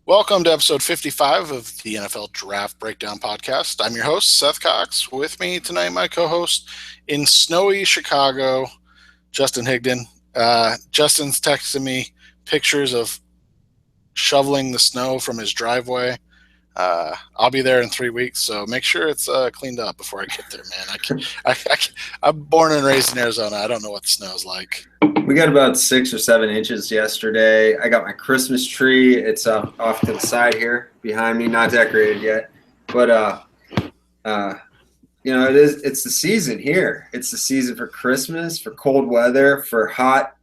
Welcome to episode 55 of the NFL Draft Breakdown Podcast. I'm your host, Seth Cox. With me tonight, my co-host in snowy Chicago, Justin Higdon. Justin's texting me pictures of shoveling the snow from his driveway. I'll be there in 3 weeks, so make sure it's cleaned up before I get there, man. I'm born and raised in Arizona. I don't know what the snow's like. We got about 6 or 7 inches yesterday. I got my Christmas tree. It's off to the side here behind me, not decorated yet. But it's the season here. It's the season for Christmas, for cold weather, for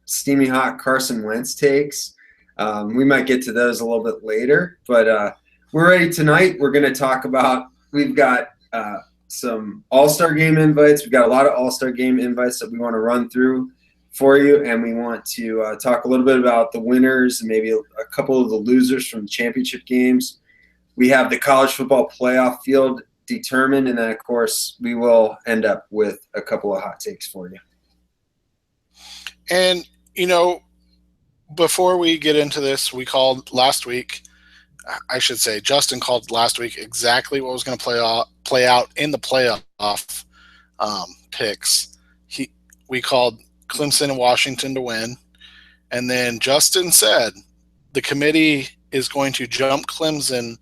steamy hot Carson Wentz takes. We might get to those a little bit later, but we're ready tonight. We're going to talk about. We've got some All-Star Game invites. We've got a lot of All-Star Game invites that we want to run through for you, and we want to talk a little bit about the winners and maybe a couple of the losers from the championship games. We have the college football playoff field determined, and then, of course, we will end up with a couple of hot takes for you. And, before we get into this, we called last week – I should say Justin called last week exactly what was going to play out in the playoff picks. We called Clemson and Washington to win, and then Justin said the committee is going to jump Clemson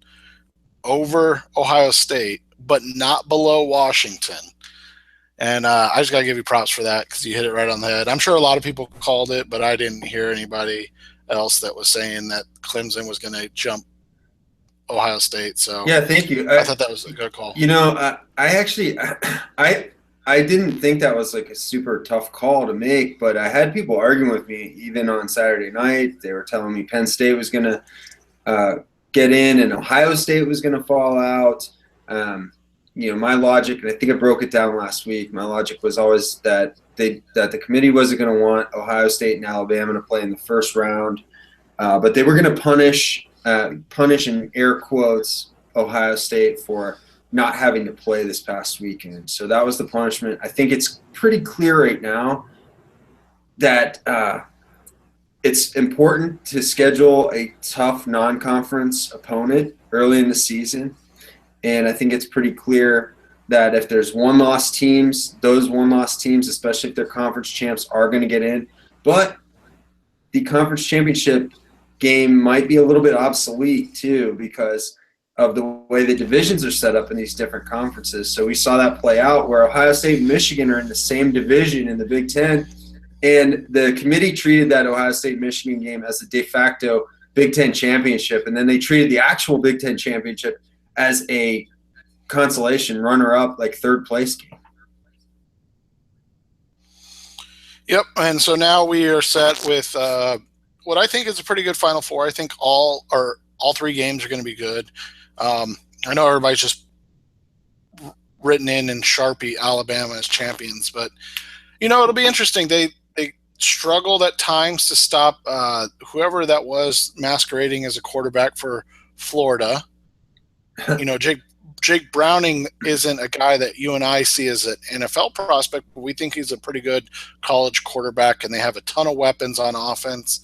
over Ohio State, but not below Washington. And I just got to give you props for that because you hit it right on the head. I'm sure a lot of people called it, but I didn't hear anybody else that was saying that Clemson was going to jump Ohio State. So yeah, thank you. I thought that was a good call. I didn't think that was like a super tough call to make, but I had people arguing with me even on Saturday night. They were telling me Penn State was going to get in and Ohio State was going to fall out. My logic, and I think I broke it down last week. My logic was always that the committee wasn't going to want Ohio State and Alabama to play in the first round, but they were going to punish in air quotes Ohio State for not having to play this past weekend. So that was the punishment. I think it's pretty clear right now that it's important to schedule a tough non-conference opponent early in the season. And I think it's pretty clear that if there's one-loss teams, those one-loss teams, especially if they're conference champs, are going to get in. But the conference championship game might be a little bit obsolete too because of the way the divisions are set up in these different conferences. So we saw that play out where Ohio State and Michigan are in the same division in the Big Ten, and the committee treated that Ohio State-Michigan game as a de facto Big Ten championship, and then they treated the actual Big Ten championship as a consolation runner-up, like third-place game. Yep, and so now we are set with what I think is a pretty good Final Four. I think all three games are going to be good. I know everybody's just written in Sharpie Alabama as champions, but it'll be interesting. They struggled at times to stop whoever that was masquerading as a quarterback for Florida. Jake Browning isn't a guy that you and I see as an NFL prospect, but we think he's a pretty good college quarterback, and they have a ton of weapons on offense,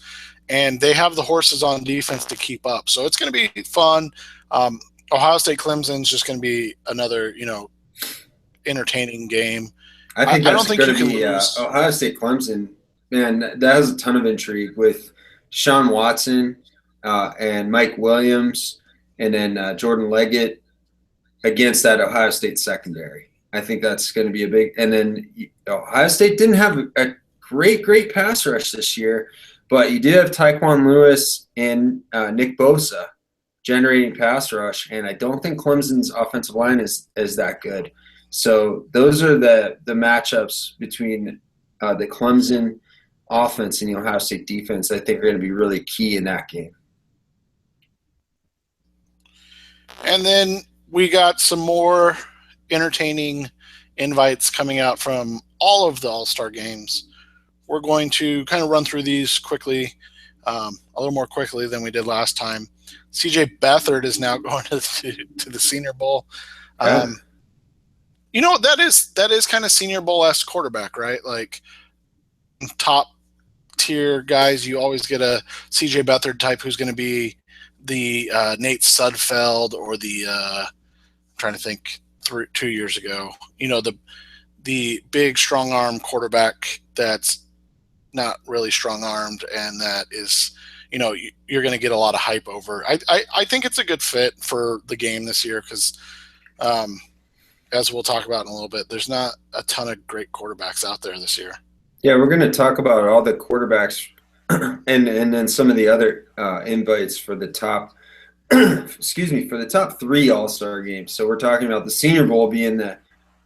and they have the horses on defense to keep up. So it's going to be fun. Ohio State-Clemson is just going to be another, entertaining game. I don't think you can lose. Ohio State-Clemson, man, that has a ton of intrigue with Sean Watson and Mike Williams and then Jordan Leggett against that Ohio State secondary. I think that's going to be a big – and then Ohio State didn't have a great pass rush this year, but you did have Tyquan Lewis and Nick Bosa generating pass rush, and I don't think Clemson's offensive line is that good. So those are the matchups between the Clemson offense and the Ohio State defense I think are going to be really key in that game. And then we got some more entertaining invites coming out from all of the All-Star games. We're going to kind of run through these quickly, a little more quickly than we did last time. CJ Beathard is now going to the Senior Bowl. That is kind of Senior Bowl-esque quarterback, right? Like top tier guys, you always get a CJ Beathard type who's going to be the Nate Sudfeld or the I'm trying to think 2 years ago. The big strong arm quarterback that's not really strong armed and that is you're going to get a lot of hype over. I think it's a good fit for the game this year because as we'll talk about in a little bit, there's not a ton of great quarterbacks out there this year. Yeah, we're going to talk about all the quarterbacks and then some of the other invites for the top excuse me, for the top 3 All-Star games. So we're talking about the Senior Bowl being the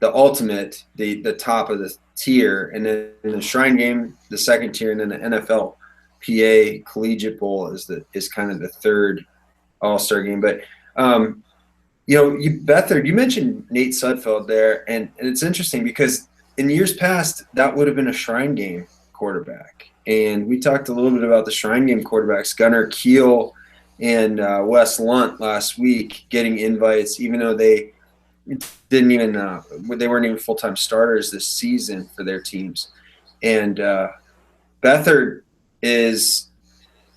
ultimate, the top of the tier, and then the Shrine Game, the second tier, and then the NFLPA Collegiate Bowl is kind of the third All-Star game. But Beathard, you mentioned Nate Sudfeld there, and it's interesting because in years past that would have been a Shrine Game quarterback, and we talked a little bit about the Shrine Game quarterbacks, Gunnar Keel and Wes Lunt last week getting invites, even though they weren't even full-time starters this season for their teams. And Beathard is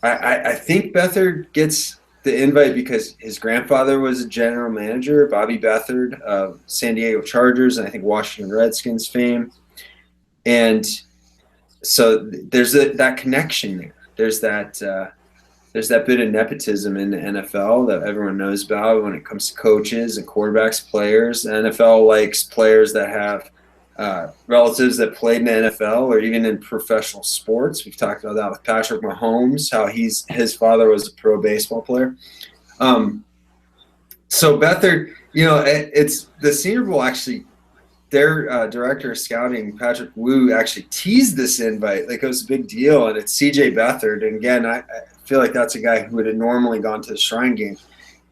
I think Beathard gets the invite because his grandfather was a general manager, Bobby Beathard of San Diego Chargers and I think Washington Redskins fame. And so there's that connection there. There's that bit of nepotism in the NFL that everyone knows about when it comes to coaches and quarterbacks, players. The NFL likes players that have relatives that played in the NFL or even in professional sports. We've talked about that with Patrick Mahomes, how his father was a pro baseball player. So Beathard, it's the Senior Bowl actually. Their director of scouting, Patrick Wu, actually teased this invite like it was a big deal, and it's C.J. Beathard. And again, I feel like that's a guy who would have normally gone to the Shrine Game.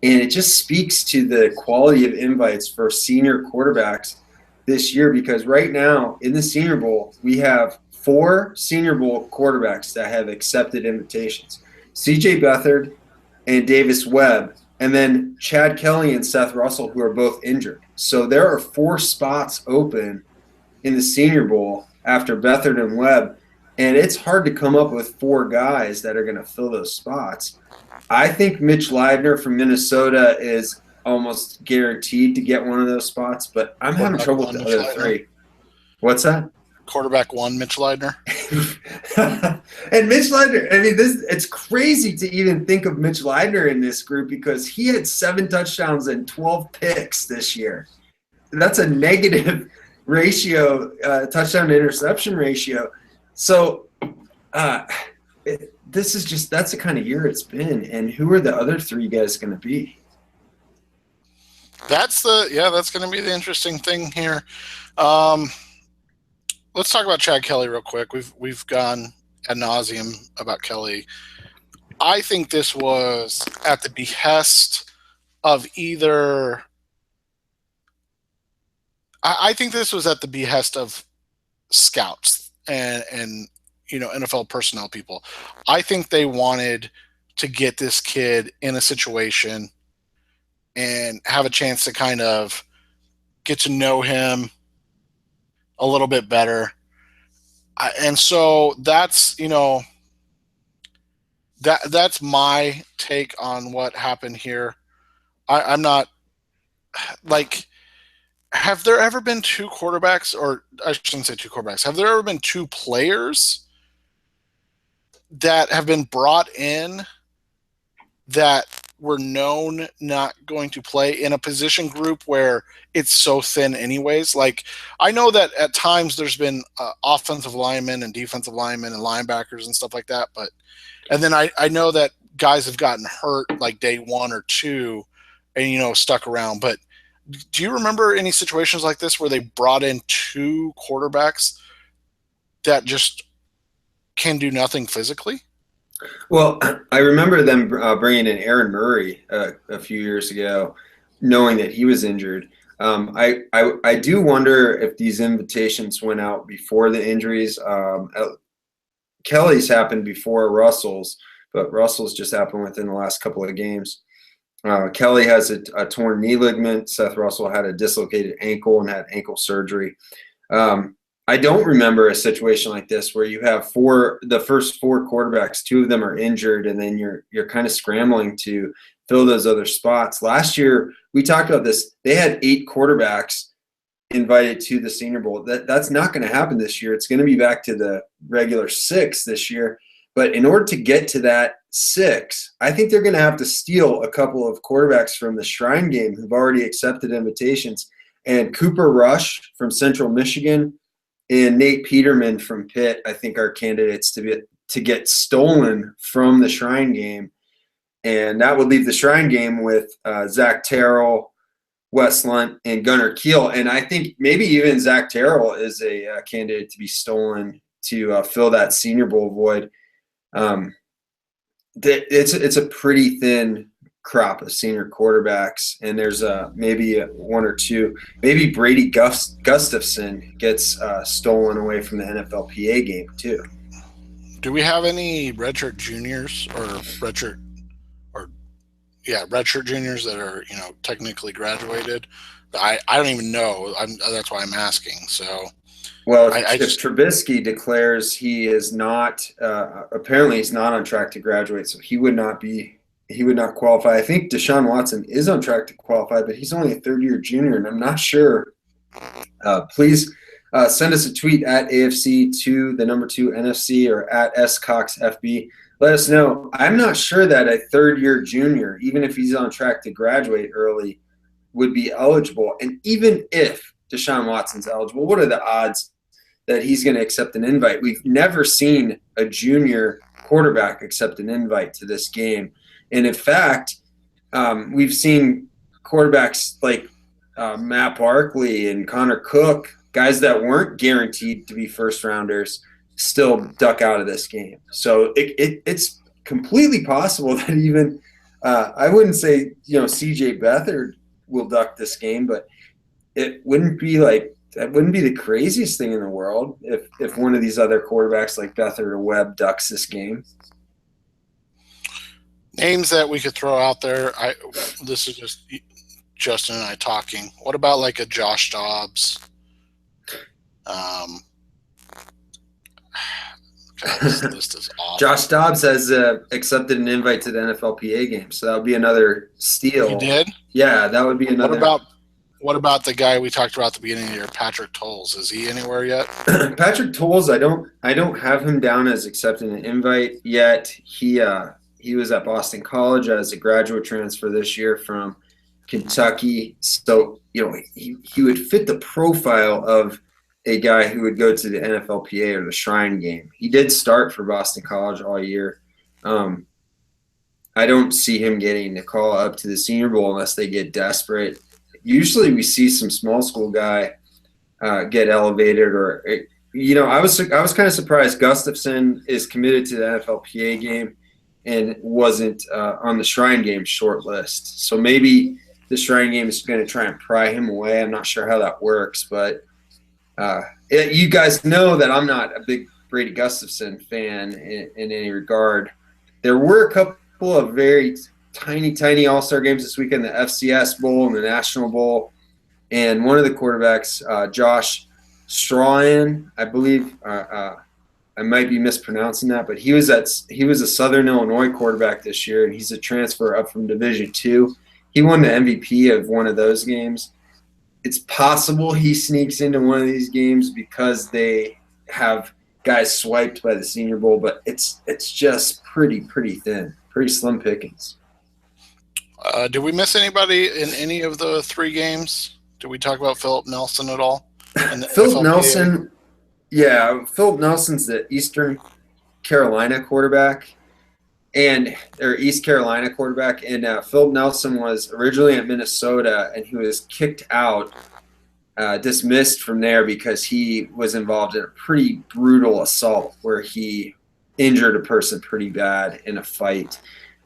And it just speaks to the quality of invites for senior quarterbacks this year because right now in the Senior Bowl, we have 4 Senior Bowl quarterbacks that have accepted invitations. C.J. Beathard and Davis Webb, and then Chad Kelly and Seth Russell, who are both injured. So there are 4 spots open in the Senior Bowl after Beathard and Webb, and it's hard to come up with 4 guys that are going to fill those spots. I think Mitch Leidner from Minnesota is almost guaranteed to get one of those spots, but I'm having trouble with the other 3. What's that? Quarterback 1, Mitch Leidner. And Mitch Leidner, I mean, it's crazy to even think of Mitch Leidner in this group because he had 7 touchdowns and 12 picks this year. That's a negative ratio, touchdown to interception ratio. So that's the kind of year it's been. And who are the other 3 guys going to be? That's going to be the interesting thing here. Let's talk about Chad Kelly real quick. We've gone ad nauseum about Kelly. I think this was at the behest of either. I think this was at the behest of scouts and NFL personnel people. I think they wanted to get this kid in a situation and have a chance to kind of get to know him a little bit better. And so that's, that's my take on what happened here. I'm not like, have there ever been 2 quarterbacks, or I shouldn't say 2 quarterbacks. Have there ever been 2 players that have been brought in that were known not going to play in a position group where it's so thin anyways? Like, I know that at times there's been offensive linemen and defensive linemen and linebackers and stuff like that, and then I know that guys have gotten hurt like day 1 or 2 and, stuck around. But do you remember any situations like this where they brought in 2 quarterbacks that just can do nothing physically? Well, I remember them bringing in Aaron Murray a few years ago, knowing that he was injured. I do wonder if these invitations went out before the injuries. Kelly's happened before Russell's, but Russell's just happened within the last couple of games. Kelly has a torn knee ligament. Seth Russell had a dislocated ankle and had ankle surgery. I don't remember a situation like this where you have the first four quarterbacks, two of them are injured, and then you're kind of scrambling to fill those other spots. Last year, we talked about this. They had 8 quarterbacks invited to the Senior Bowl. That's not going to happen this year. It's going to be back to the regular 6 this year. But in order to get to that 6, I think they're going to have to steal a couple of quarterbacks from the Shrine Game who've already accepted invitations. And Cooper Rush from Central Michigan and Nate Peterman from Pitt, I think, are candidates to get stolen from the Shrine Game. And that would leave the Shrine Game with Zach Terrell, Wes Lunt, and Gunnar Kiel. And I think maybe even Zach Terrell is a candidate to be stolen to fill that Senior Bowl void. It's a pretty thin crop of senior quarterbacks, and there's maybe one or two. Maybe Brady Gustafson gets stolen away from the NFLPA game too. Do we have any redshirt juniors or redshirt juniors that are technically graduated? I don't even know. That's why I'm asking. So. Well, if Trubisky declares he is not, apparently he's not on track to graduate, so he would not qualify. I think Deshaun Watson is on track to qualify, but he's only a third-year junior, and I'm not sure. Please send us a tweet at AFC to the number 2 NFC or at SCoxFB. Let us know. I'm not sure that a third-year junior, even if he's on track to graduate early, would be eligible. And even if Deshaun Watson's eligible, what are the odds that he's going to accept an invite? We've never seen a junior quarterback accept an invite to this game. And in fact, we've seen quarterbacks like Matt Barkley and Connor Cook, guys that weren't guaranteed to be first rounders, still duck out of this game. So it's completely possible that even I wouldn't say CJ Beathard will duck this game, but it wouldn't be the craziest thing in the world if one of these other quarterbacks like Beathard or Webb ducks this game. Names that we could throw out there. This is just Justin and I talking. What about like a Josh Dobbs? This list is awful. Josh Dobbs has accepted an invite to the NFLPA game, so that would be another steal. He did? Yeah, that would be another. What about the guy we talked about at the beginning of the year, Patrick Tolles? Is he anywhere yet? Patrick Tolles, I don't have him down as accepting an invite yet. He was at Boston College as a graduate transfer this year from Kentucky. So, he would fit the profile of a guy who would go to the NFLPA or the Shrine Game. He did start for Boston College all year. I don't see him getting a call up to the Senior Bowl unless they get desperate. Usually we see some small school guy get elevated, or I was kind of surprised Gustafson is committed to the NFLPA game and wasn't on the Shrine Game short list. So maybe the Shrine Game is going to try and pry him away. I'm not sure how that works, but you guys know that I'm not a big Brady Gustafson fan in any regard. There were a couple of very tiny All-Star games this weekend, the FCS Bowl and the National Bowl. And one of the quarterbacks, Josh Strahan, I believe, I might be mispronouncing that, but he was a Southern Illinois quarterback this year, and he's a transfer up from Division II. He won the MVP of one of those games. It's possible he sneaks into one of these games because they have guys swiped by the Senior Bowl, but it's just pretty thin, pretty slim pickings. Did we miss anybody in any of the 3 games? Did we talk about Philip Nelson at all? Philip Nelson, yeah. Philip Nelson's the Eastern Carolina quarterback, or East Carolina quarterback. And Philip Nelson was originally at Minnesota, and he was kicked out, dismissed from there because he was involved in a pretty brutal assault where he injured a person pretty bad in a fight.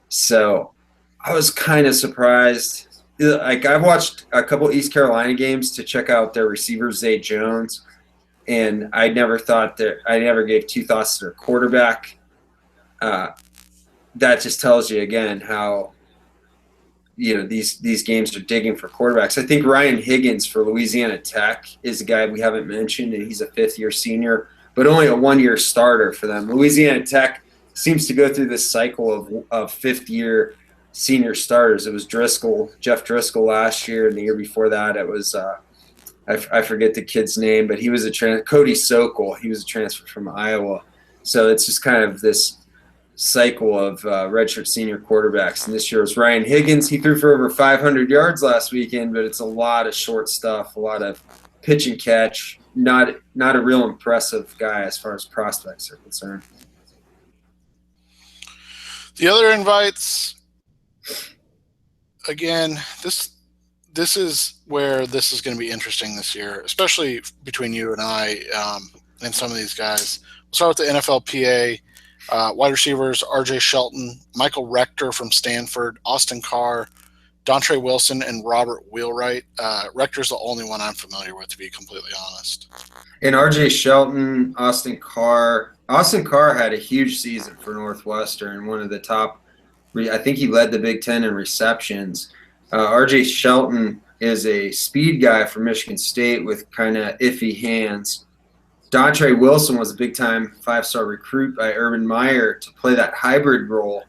So I was kind of surprised. Like, I've watched a couple East Carolina games to check out their receiver, Zay Jones, and I never gave 2 thoughts to their quarterback. That just tells you again how these games are digging for quarterbacks. I think Ryan Higgins for Louisiana Tech is a guy we haven't mentioned, and he's a fifth-year senior, but only a one-year starter for them. Louisiana Tech seems to go through this cycle of fifth-year senior starters. It was Jeff Driscoll last year, and the year before that it was I forget the kid's name, but he was Cody Sokol. He was a transfer from Iowa. So it's just kind of this cycle of redshirt senior quarterbacks. And this year was Ryan Higgins. He threw for over 500 yards last weekend, but it's a lot of short stuff, a lot of pitch and catch. Not a real impressive guy as far as prospects are concerned. The other invites, again, this is where this is going to be interesting this year, especially between you and I and some of these guys. We'll start with the NFLPA. Wide receivers, R.J. Shelton, Michael Rector from Stanford, Austin Carr, Dontre Wilson, and Robert Wheelwright. Rector's the only one I'm familiar with, to be completely honest. And R.J. Shelton, Austin Carr had a huge season for Northwestern, one of the top – I think he led the Big Ten in receptions. R.J. Shelton is a speed guy from Michigan State with kind of iffy hands. Dontre Wilson was a big-time five-star recruit by Urban Meyer to play that hybrid role,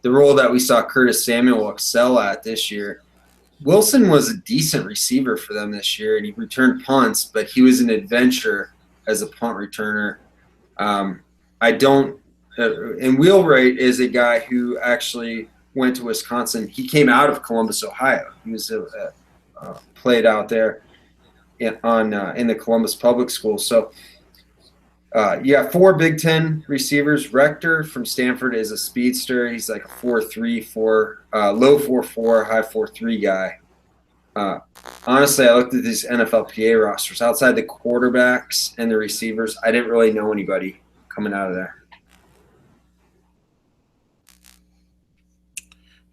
the role that we saw Curtis Samuel excel at this year. Wilson was a decent receiver for them this year, and he returned punts, but he was an adventure as a punt returner. And Wheelwright is a guy who actually went to Wisconsin. He came out of Columbus, Ohio. He was played out there in the Columbus Public School. So you got four Big Ten receivers. Rector from Stanford is a speedster. He's like a 4.3, low 4.4, high 4.3 guy. Honestly, I looked at these NFLPA rosters. Outside the quarterbacks and the receivers, I didn't really know anybody coming out of there.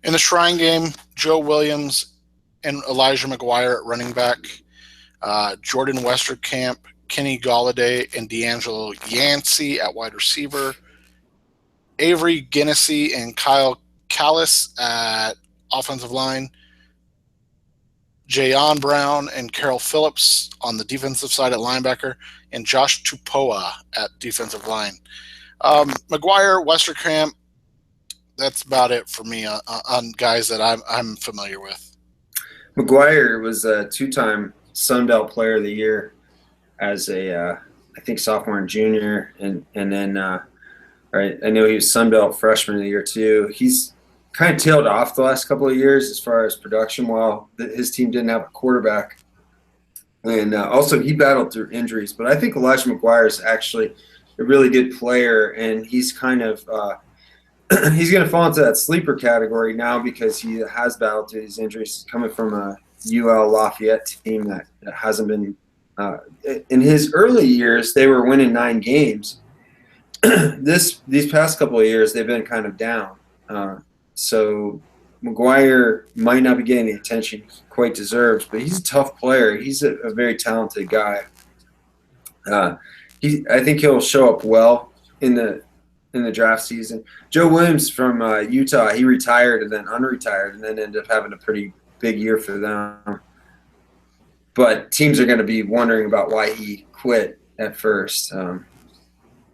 In the Shrine Game, Joe Williams and Elijah McGuire at running back, Jordan Westerkamp, Kenny Galladay, and D'Angelo Yancey at wide receiver, Avery Ginnessy and Kyle Callis at offensive line, Jayon Brown and Carol Phillips on the defensive side at linebacker, and Josh Tupoa at defensive line. McGuire, Westerkamp, that's about it for me on guys that I'm familiar with. McGuire was a two-time Sun Belt Player of the Year as I think sophomore and junior, and then right, I know he was Sun Belt Freshman of the Year too. He's kind of tailed off the last couple of years as far as production, while his team didn't have a quarterback, and also he battled through injuries. But I think Elijah McGuire is actually a really good player, and he's kind of he's going to fall into that sleeper category now because he has battled through these injuries, coming from a UL Lafayette team that hasn't been in his early years. They were winning 9 games. These past couple of years, they've been kind of down. So McGuire might not be getting the attention he quite deserves, but he's a tough player. He's a very talented guy. I think he'll show up well in the draft season. Joe Williams from Utah, he retired and then unretired and then ended up having a pretty big year for them. But teams are going to be wondering about why he quit at first.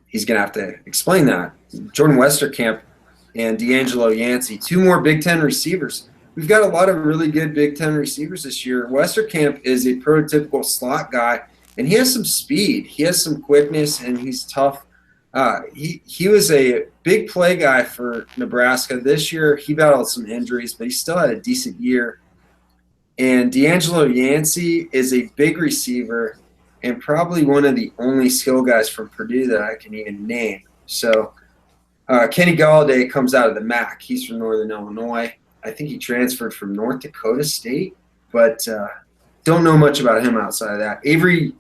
He's going to have to explain that. Jordan Westerkamp and D'Angelo Yancey, 2 more Big Ten receivers. We've got a lot of really good Big Ten receivers this year. Westerkamp is a prototypical slot guy, and he has some speed. He has some quickness, and he's tough. He was a big play guy for Nebraska. This year he battled some injuries, but he still had a decent year. And D'Angelo Yancey is a big receiver and probably one of the only skill guys from Purdue that I can even name. So Kenny Galladay comes out of the MAC. He's from Northern Illinois. I think he transferred from North Dakota State, but don't know much about him outside of that. Avery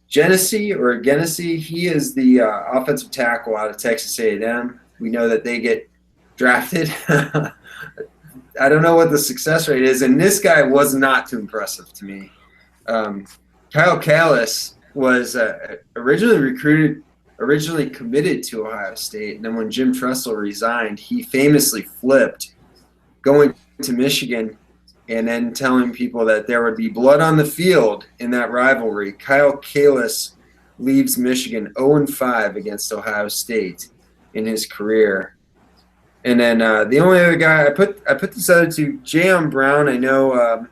Genesee, he is the offensive tackle out of Texas A&M. We know that they get drafted. I don't know what the success rate is, and this guy was not too impressive to me. Kyle Callis was originally committed to Ohio State, and then when Jim Tressel resigned, he famously flipped, going to Michigan and then telling people that there would be blood on the field in that rivalry. Kyle Kalis leaves Michigan 0-5 against Ohio State in his career. And then the only other guy I put this other two, Jayon Brown. I know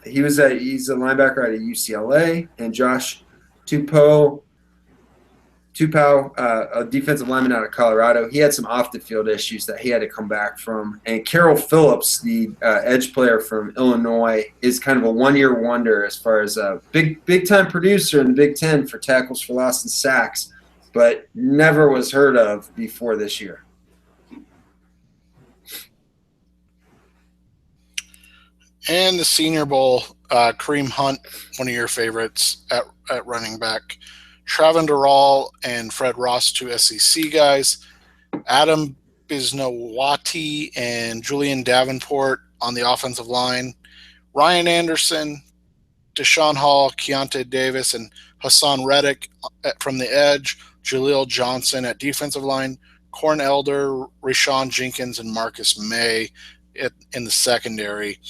he's a linebacker out of UCLA, and Josh Tupou, a defensive lineman out of Colorado. He had some off the field issues that he had to come back from. And Carroll Phillips, the edge player from Illinois, is kind of a one-year wonder as far as a big time producer in the Big Ten for tackles for loss and sacks, but never was heard of before this year. And the Senior Bowl, Kareem Hunt, one of your favorites at running back. Travon Durrell and Fred Ross, two SEC guys. Adam Bisnowaty and Julian Davenport on the offensive line. Ryan Anderson, Deshaun Hall, Keontae Davis, and Hassan Reddick from the edge. Jaleel Johnson at defensive line. Corn Elder, Rashawn Jenkins, and Marcus May in the secondary.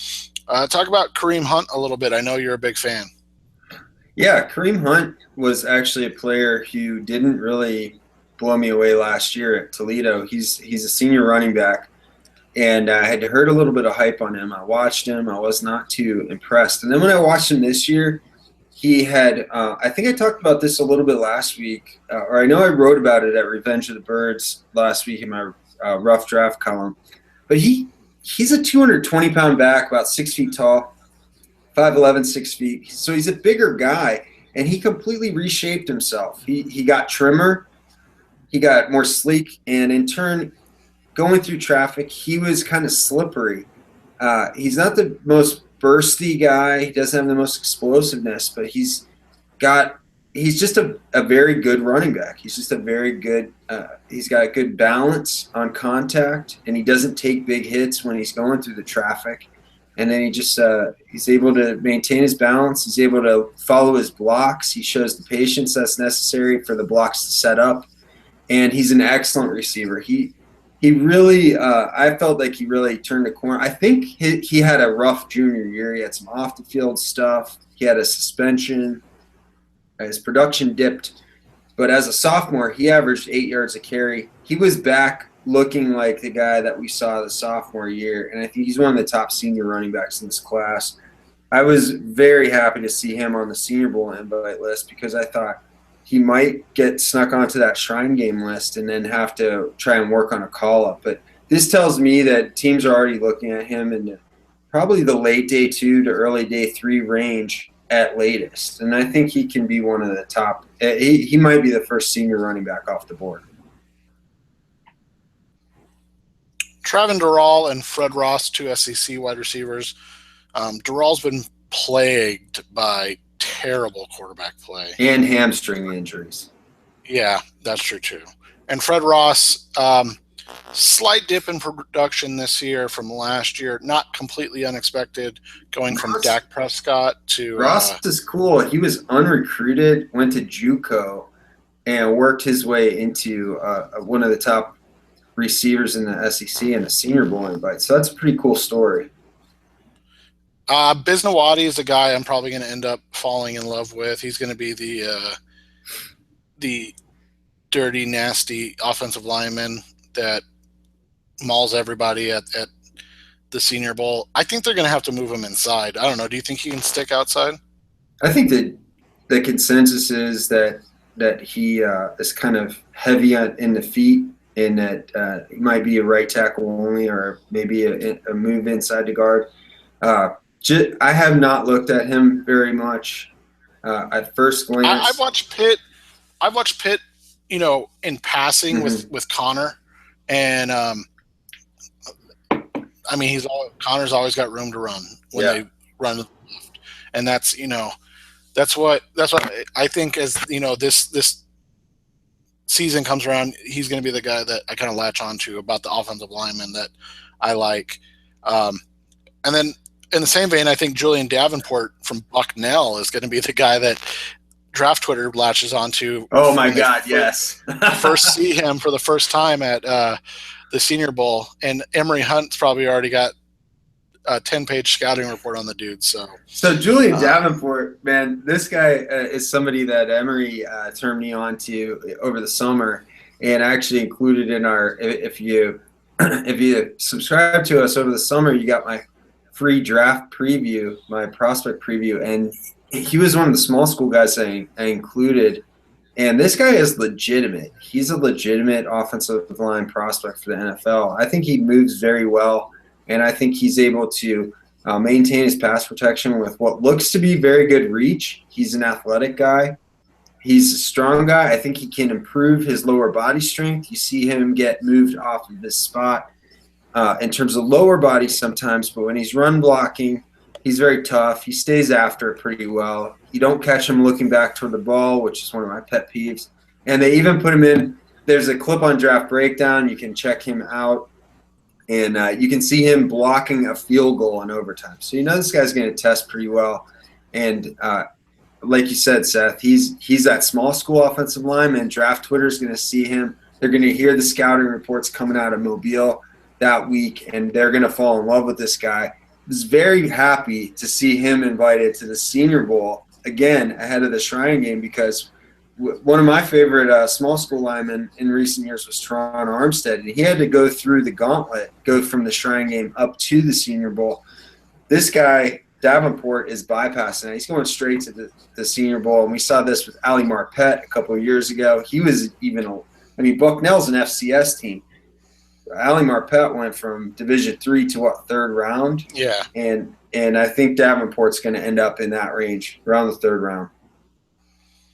Talk about Kareem Hunt a little bit. I know you're a big fan. Yeah, Kareem Hunt was actually a player who didn't really blow me away last year at Toledo. He's a senior running back, and I had heard a little bit of hype on him. I watched him. I was not too impressed. And then when I watched him this year, he had I think I talked about this a little bit last week, or I know I wrote about it at Revenge of the Birds last week in my rough draft column. But he's a 220-pound back, about 6 feet tall. 5'11", 6 feet. So he's a bigger guy, and he completely reshaped himself. He got trimmer, he got more sleek, and in turn, going through traffic, he was kind of slippery. He's not the most bursty guy. He doesn't have the most explosiveness, but he's just a very good running back. He's just a very good he's got good balance on contact, and he doesn't take big hits when he's going through the traffic. And then he's able to maintain his balance. He's able to follow his blocks. He shows the patience that's necessary for the blocks to set up. And he's an excellent receiver. He really I felt like he really turned a corner. I think he had a rough junior year. He had some off-the-field stuff. He had a suspension. His production dipped. But as a sophomore, he averaged 8 yards a carry. He was back looking like the guy that we saw the sophomore year, and I think he's one of the top senior running backs in this class. I was very happy to see him on the Senior Bowl invite list because I thought he might get snuck onto that Shrine Game list and then have to try and work on a call-up. But this tells me that teams are already looking at him in probably the late day 2 to early day 3 range at latest. And I think he can be one of the top – he might be the first senior running back off the board. Travon Durrell and Fred Ross, two SEC wide receivers. Durrell's been plagued by terrible quarterback play. And hamstring injuries. Yeah, that's true too. And Fred Ross, slight dip in production this year from last year. Not completely unexpected, going from Dak Prescott to – Ross is cool. He was unrecruited, went to JUCO, and worked his way into one of the top receivers in the SEC and a Senior Bowl invite. So that's a pretty cool story. Bisnowaty is a guy I'm probably going to end up falling in love with. He's going to be the dirty, nasty offensive lineman that mauls everybody at the Senior Bowl. I think they're going to have to move him inside. I don't know. Do you think he can stick outside? I think that the consensus is that he is kind of heavy in the feet, and that he might be a right tackle only, or maybe a move inside the guard. I have not looked at him very much at first glance. I've watched Pitt, in passing with Connor, and Connor's always got room to run when they run to the left, and that's what I think. As this season comes around, he's going to be the guy that I kind of latch onto about the offensive lineman that I like. And then in the same vein, I think Julian Davenport from Bucknell is going to be the guy that Draft Twitter latches onto. Oh my God, yes. First see him for the first time at the Senior Bowl, and Emory Hunt's probably already got 10-page scouting report on the dude. So Julian Davenport, man, this guy is somebody that Emory turned me on to over the summer, and I actually included in our if you subscribe to us over the summer, you got my free draft preview, my prospect preview, and he was one of the small school guys I included. And this guy is legitimate. He's a legitimate offensive line prospect for the NFL. I think he moves very well, and I think he's able to maintain his pass protection with what looks to be very good reach. He's an athletic guy. He's a strong guy. I think he can improve his lower body strength. You see him get moved off of his spot in terms of lower body sometimes, but when he's run blocking, he's very tough. He stays after it pretty well. You don't catch him looking back toward the ball, which is one of my pet peeves. And they even put him in. There's a clip on Draft Breakdown. You can check him out. And you can see him blocking a field goal in overtime. So you know this guy's going to test pretty well. And like you said, Seth, he's that small school offensive lineman. Draft Twitter is going to see him. They're going to hear the scouting reports coming out of Mobile that week, and they're going to fall in love with this guy. I was very happy to see him invited to the Senior Bowl again ahead of the Shrine game, because one of my favorite small school linemen in recent years was Teron Armstead, and he had to go through the gauntlet, go from the Shrine game up to the Senior Bowl. This guy, Davenport, is bypassing it. He's going straight to the Senior Bowl, and we saw this with Ali Marpet a couple of years ago. He was Bucknell's an FCS team. Ali Marpet went from Division III to third round? Yeah. And I think Davenport's going to end up in that range, around the third round.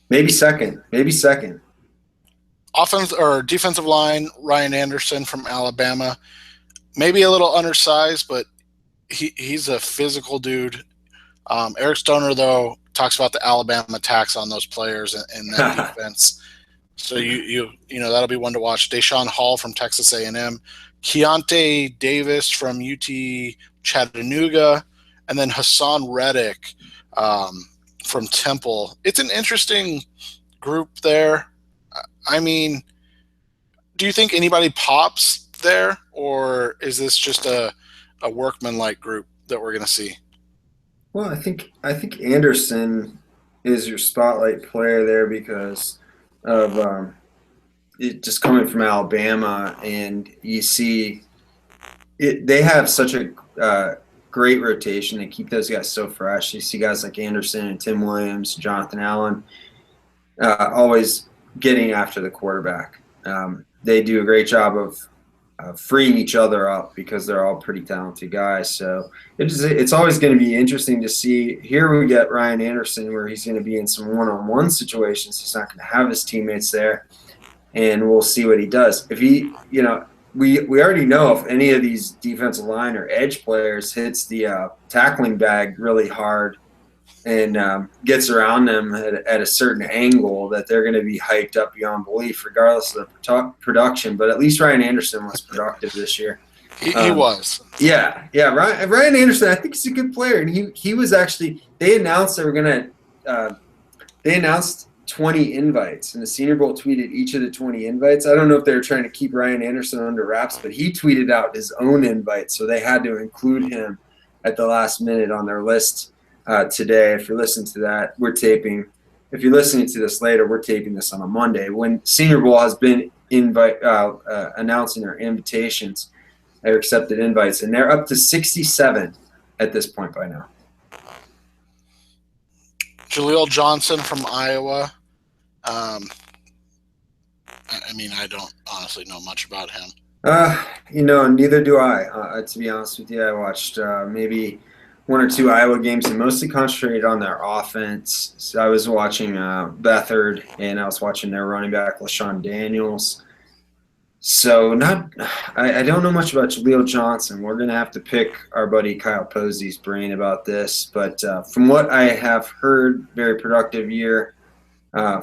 Maybe second. Offense or defensive line, Ryan Anderson from Alabama. Maybe a little undersized, but he's a physical dude. Eric Stoner, though, talks about the Alabama tax on those players in that defense. So you know that'll be one to watch. Deshaun Hall from Texas A&M, Keontae Davis from UT Chattanooga, and then Hassan Reddick from Temple. It's an interesting group there. I mean, do you think anybody pops there, or is this just a workman-like group that we're going to see? Well, I think Anderson is your spotlight player there because of it just coming from Alabama, and you see it. They have such a great rotation. They keep those guys so fresh. You see guys like Anderson and Tim Williams, Jonathan Allen, always getting after the quarterback. They do a great job of freeing each other up because they're all pretty talented guys. So it's always going to be interesting to see. Here we get Ryan Anderson where he's going to be in some one-on-one situations. He's not going to have his teammates there, and we'll see what he does. If he, we already know if any of these defensive line or edge players hits the tackling bag really hard and gets around them at a certain angle, that they're going to be hyped up beyond belief regardless of the production. But at least Ryan Anderson was productive this year. He was. Yeah. Ryan Anderson, I think he's a good player. And he was actually – they announced they were going to they announced 20 invites, and the Senior Bowl tweeted each of the 20 invites. I don't know if they were trying to keep Ryan Anderson under wraps, but he tweeted out his own invite, so they had to include him at the last minute on their list. Today, if you're listening to that, we're taping. If you're listening to this later, we're taping this on a Monday when Senior Bowl has been announcing their invitations, their accepted invites, and they're up to 67 at this point by now. Jaleel Johnson from Iowa. I don't honestly know much about him. Neither do I. To be honest with you, I watched maybe one or two Iowa games and mostly concentrated on their offense. So I was watching Beathard, and I was watching their running back, LaShawn Daniels. So I don't know much about Jaleel Johnson. We're going to have to pick our buddy Kyle Posey's brain about this. But from what I have heard, very productive year.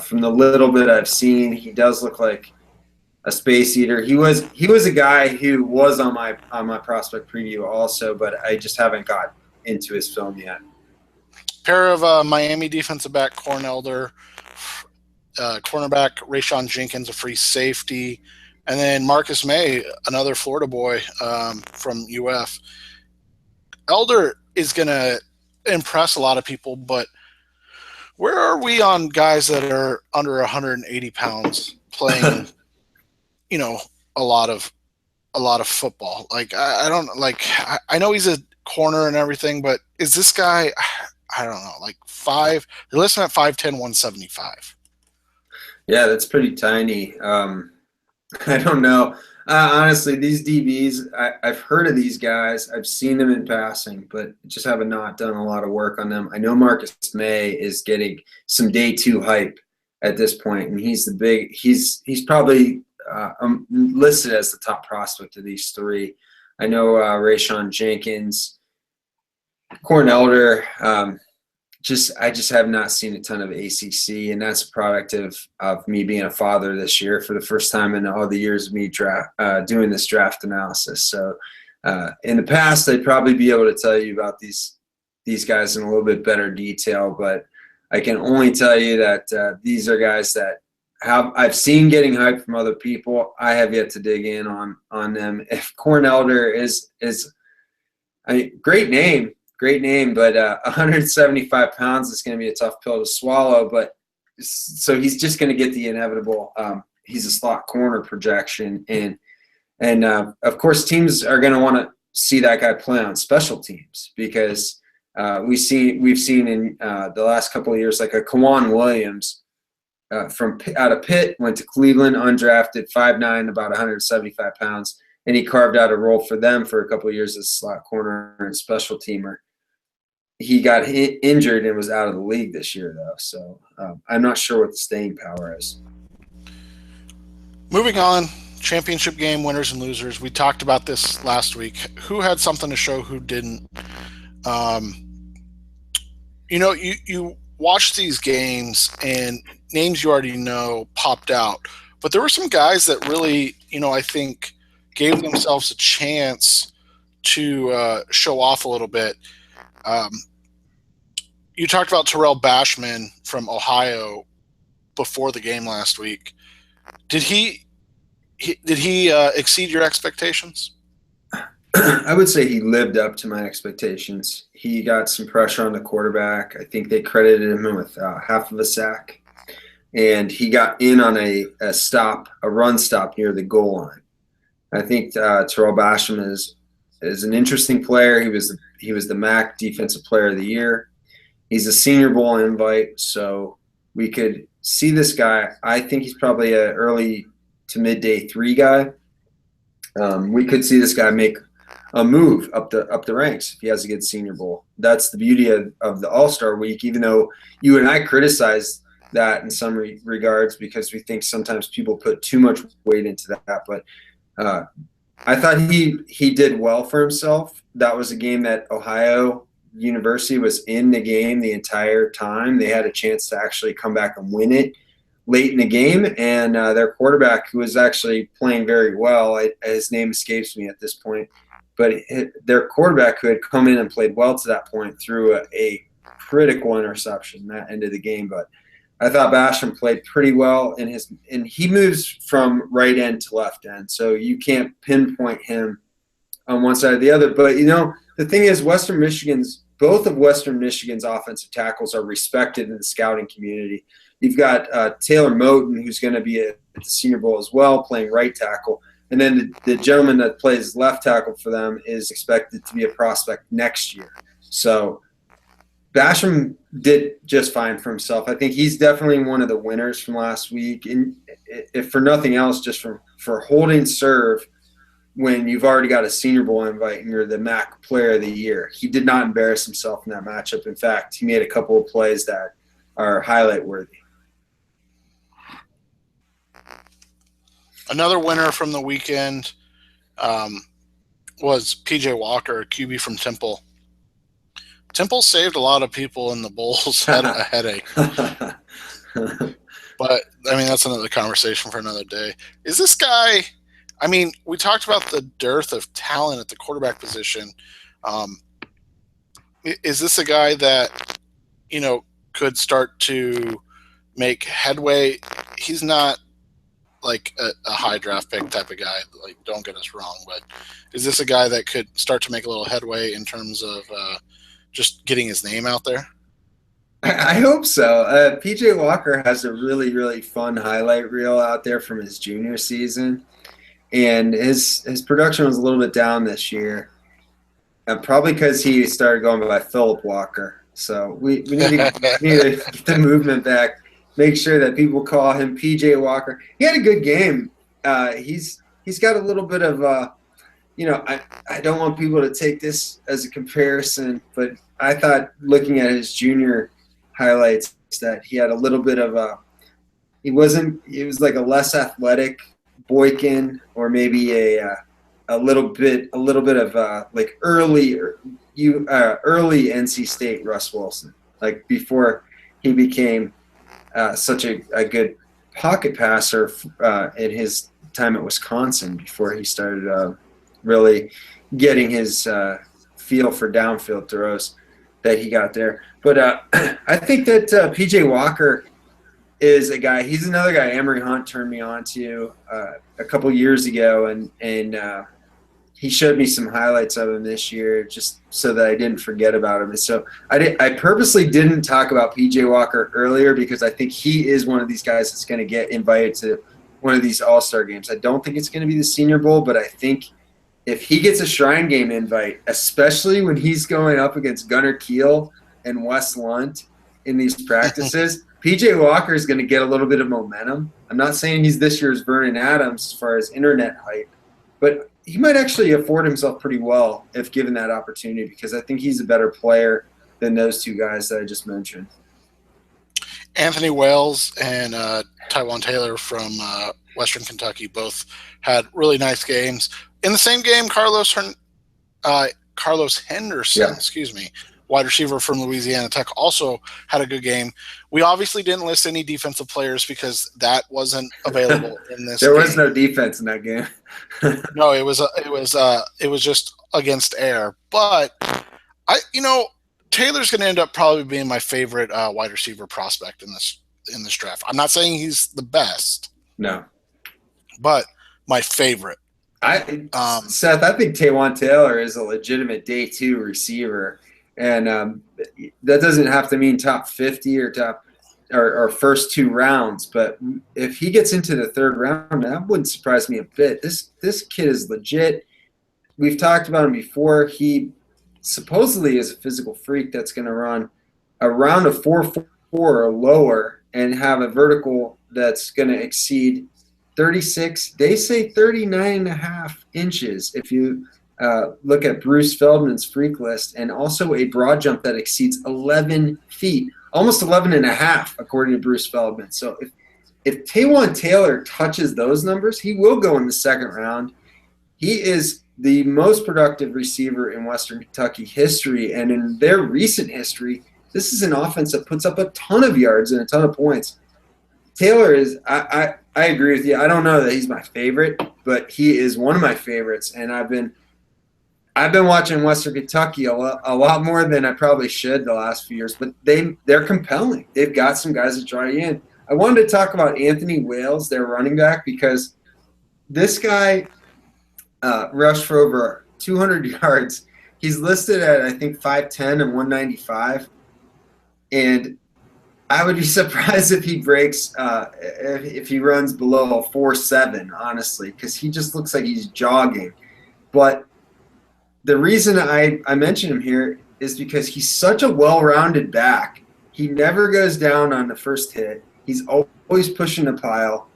From the little bit I've seen, he does look like a space eater. He was a guy who was on my prospect preview also, but I just haven't got into his film yet. Pair of Miami defensive back Corn Elder, cornerback Rayshon Jenkins, a free safety, and then Marcus May, another Florida boy from UF. Elder is going to impress a lot of people, but where are we on guys that are under 180 pounds playing, a lot of football? Like, I don't like. I know he's a corner and everything, but is this guy? I don't know. Like they're listed at 5'10", 175. Yeah, that's pretty tiny. I don't know. Honestly, these DBs, I've heard of these guys. I've seen them in passing, but just have not done a lot of work on them. I know Marcus May is getting some day two hype at this point, and he's probably listed as the top prospect of these three. I know Rayshawn Jenkins, Corn Elder. I just have not seen a ton of ACC, and that's a product of me being a father this year for the first time in all the years of me doing this draft analysis. So in the past, I'd probably be able to tell you about these guys in a little bit better detail, but I can only tell you that these are guys that I've seen getting hype from other people. I have yet to dig in on them. If Corn Elder is great name, but 175 pounds is going to be a tough pill to swallow. But so he's just going to get the inevitable. He's a slot corner projection, and of course teams are going to want to see that guy play on special teams because we've seen in the last couple of years like a Kawan Williams from out of Pitt went to Cleveland undrafted, 5'9", about 175 pounds, and he carved out a role for them for a couple of years as slot corner and special teamer. He got injured and was out of the league this year, though. So I'm not sure what the staying power is. Moving on, championship game winners and losers. We talked about this last week. Who had something to show, who didn't? You watch these games and names you already know popped out. But there were some guys that really, I think gave themselves a chance to show off a little bit. You talked about Terrell Basham from Ohio before the game last week. Did he exceed your expectations? I would say he lived up to my expectations. He got some pressure on the quarterback. I think they credited him with half of a sack, and he got in on a run stop near the goal line. I think Terrell Basham is an interesting player. He was the MAC Defensive Player of the Year. He's a Senior Bowl invite, so we could see this guy. I think he's probably an early to mid-day 3 guy. We could see this guy make a move up the ranks if he has a good Senior Bowl. That's the beauty of the All-Star Week, even though you and I criticize that in some regards because we think sometimes people put too much weight into that. But I thought he did well for himself. That was a game that Ohio University was in the game the entire time. They had a chance to actually come back and win it late in the game, and their quarterback, who was actually playing very well, his name escapes me at this point, but their quarterback who had come in and played well to that point threw a critical interception that ended the game. But I thought Basham played pretty well and he moves from right end to left end, so you can't pinpoint him on one side or the other. But the thing is, both of Western Michigan's offensive tackles are respected in the scouting community. You've got Taylor Moton, who's going to be at the Senior Bowl as well, playing right tackle. And then the gentleman that plays left tackle for them is expected to be a prospect next year. So Basham did just fine for himself. I think he's definitely one of the winners from last week. And if for nothing else, just for holding serve when you've already got a Senior Bowl invite and you're the MAC Player of the Year. He did not embarrass himself in that matchup. In fact, he made a couple of plays that are highlight worthy. Another winner from the weekend was PJ Walker, a QB from Temple. Temple saved a lot of people in the Bowls had a headache. But, that's another conversation for another day. Is this guy – we talked about the dearth of talent at the quarterback position. Is this a guy that, could start to make headway? He's not like a high draft pick type of guy. Like, don't get us wrong, but is this a guy that could start to make a little headway in terms of just getting his name out there? I hope so. PJ Walker has a really, really fun highlight reel out there from his junior season, and his production was a little bit down this year, probably because he started going by Philip Walker. So we need to get the movement back. Make sure that people call him PJ Walker. He had a good game. He's got a little bit of I don't want people to take this as a comparison, but I thought looking at his junior highlights that he had a little bit of he was like a less athletic Boykin, or maybe a little bit of like early NC State Russ Wilson, like before he became such a good pocket passer in his time at Wisconsin, before he started really getting his feel for downfield throws that he got there. But I think that PJ Walker is a guy. He's another guy Emory Hunt turned me on to a couple years ago, and he showed me some highlights of him this year, just so that I didn't forget about him. And so I purposely didn't talk about PJ Walker earlier, because I think he is one of these guys that's going to get invited to one of these All-Star games. I don't think it's going to be the Senior Bowl, but I think if he gets a Shrine Game invite, especially when he's going up against Gunnar Kiel and Wes Lunt in these practices, PJ Walker is going to get a little bit of momentum. I'm not saying he's this year's Vernon Adams as far as internet hype, but he might actually afford himself pretty well if given that opportunity, because I think he's a better player than those two guys that I just mentioned. Anthony Wales and Taiwan Taylor from Western Kentucky both had really nice games. In the same game, Carlos Henderson, wide receiver from Louisiana Tech, also had a good game. We obviously didn't list any defensive players because that wasn't available in this There game. was no defense in that game. No, it was just against air. But Taylor's going to end up probably being my favorite wide receiver prospect in this draft. I'm not saying he's the best. No. But my favorite. Seth, I think Taywan Taylor is a legitimate day 2 receiver. And that doesn't have to mean top 50 or first 2 rounds. But if he gets into the 3rd round, that wouldn't surprise me a bit. This kid is legit. We've talked about him before. He supposedly is a physical freak that's going to run around a 4.4 or lower and have a vertical that's going to exceed 36. They say 39.5 inches if you look at Bruce Feldman's freak list, and also a broad jump that exceeds 11 feet, almost 11.5 according to Bruce Feldman. So if Taywan Taylor touches those numbers, he will go in the 2nd round. He is the most productive receiver in Western Kentucky history, and in their recent history, this is an offense that puts up a ton of yards and a ton of points. Taylor is I agree with you. I don't know that he's my favorite, but he is one of my favorites, and I've been watching Western Kentucky a lot more than I probably should the last few years, but they're compelling. They've got some guys that draw you in. I wanted to talk about Anthony Wales, their running back, because this guy rushed for over 200 yards. He's listed at, I think, 5'10 and 195, and I would be surprised if he breaks if he runs below 4.7, honestly, because he just looks like he's jogging. But the reason I mention him here is because he's such a well-rounded back. He never goes down on the first hit. He's always pushing the pile.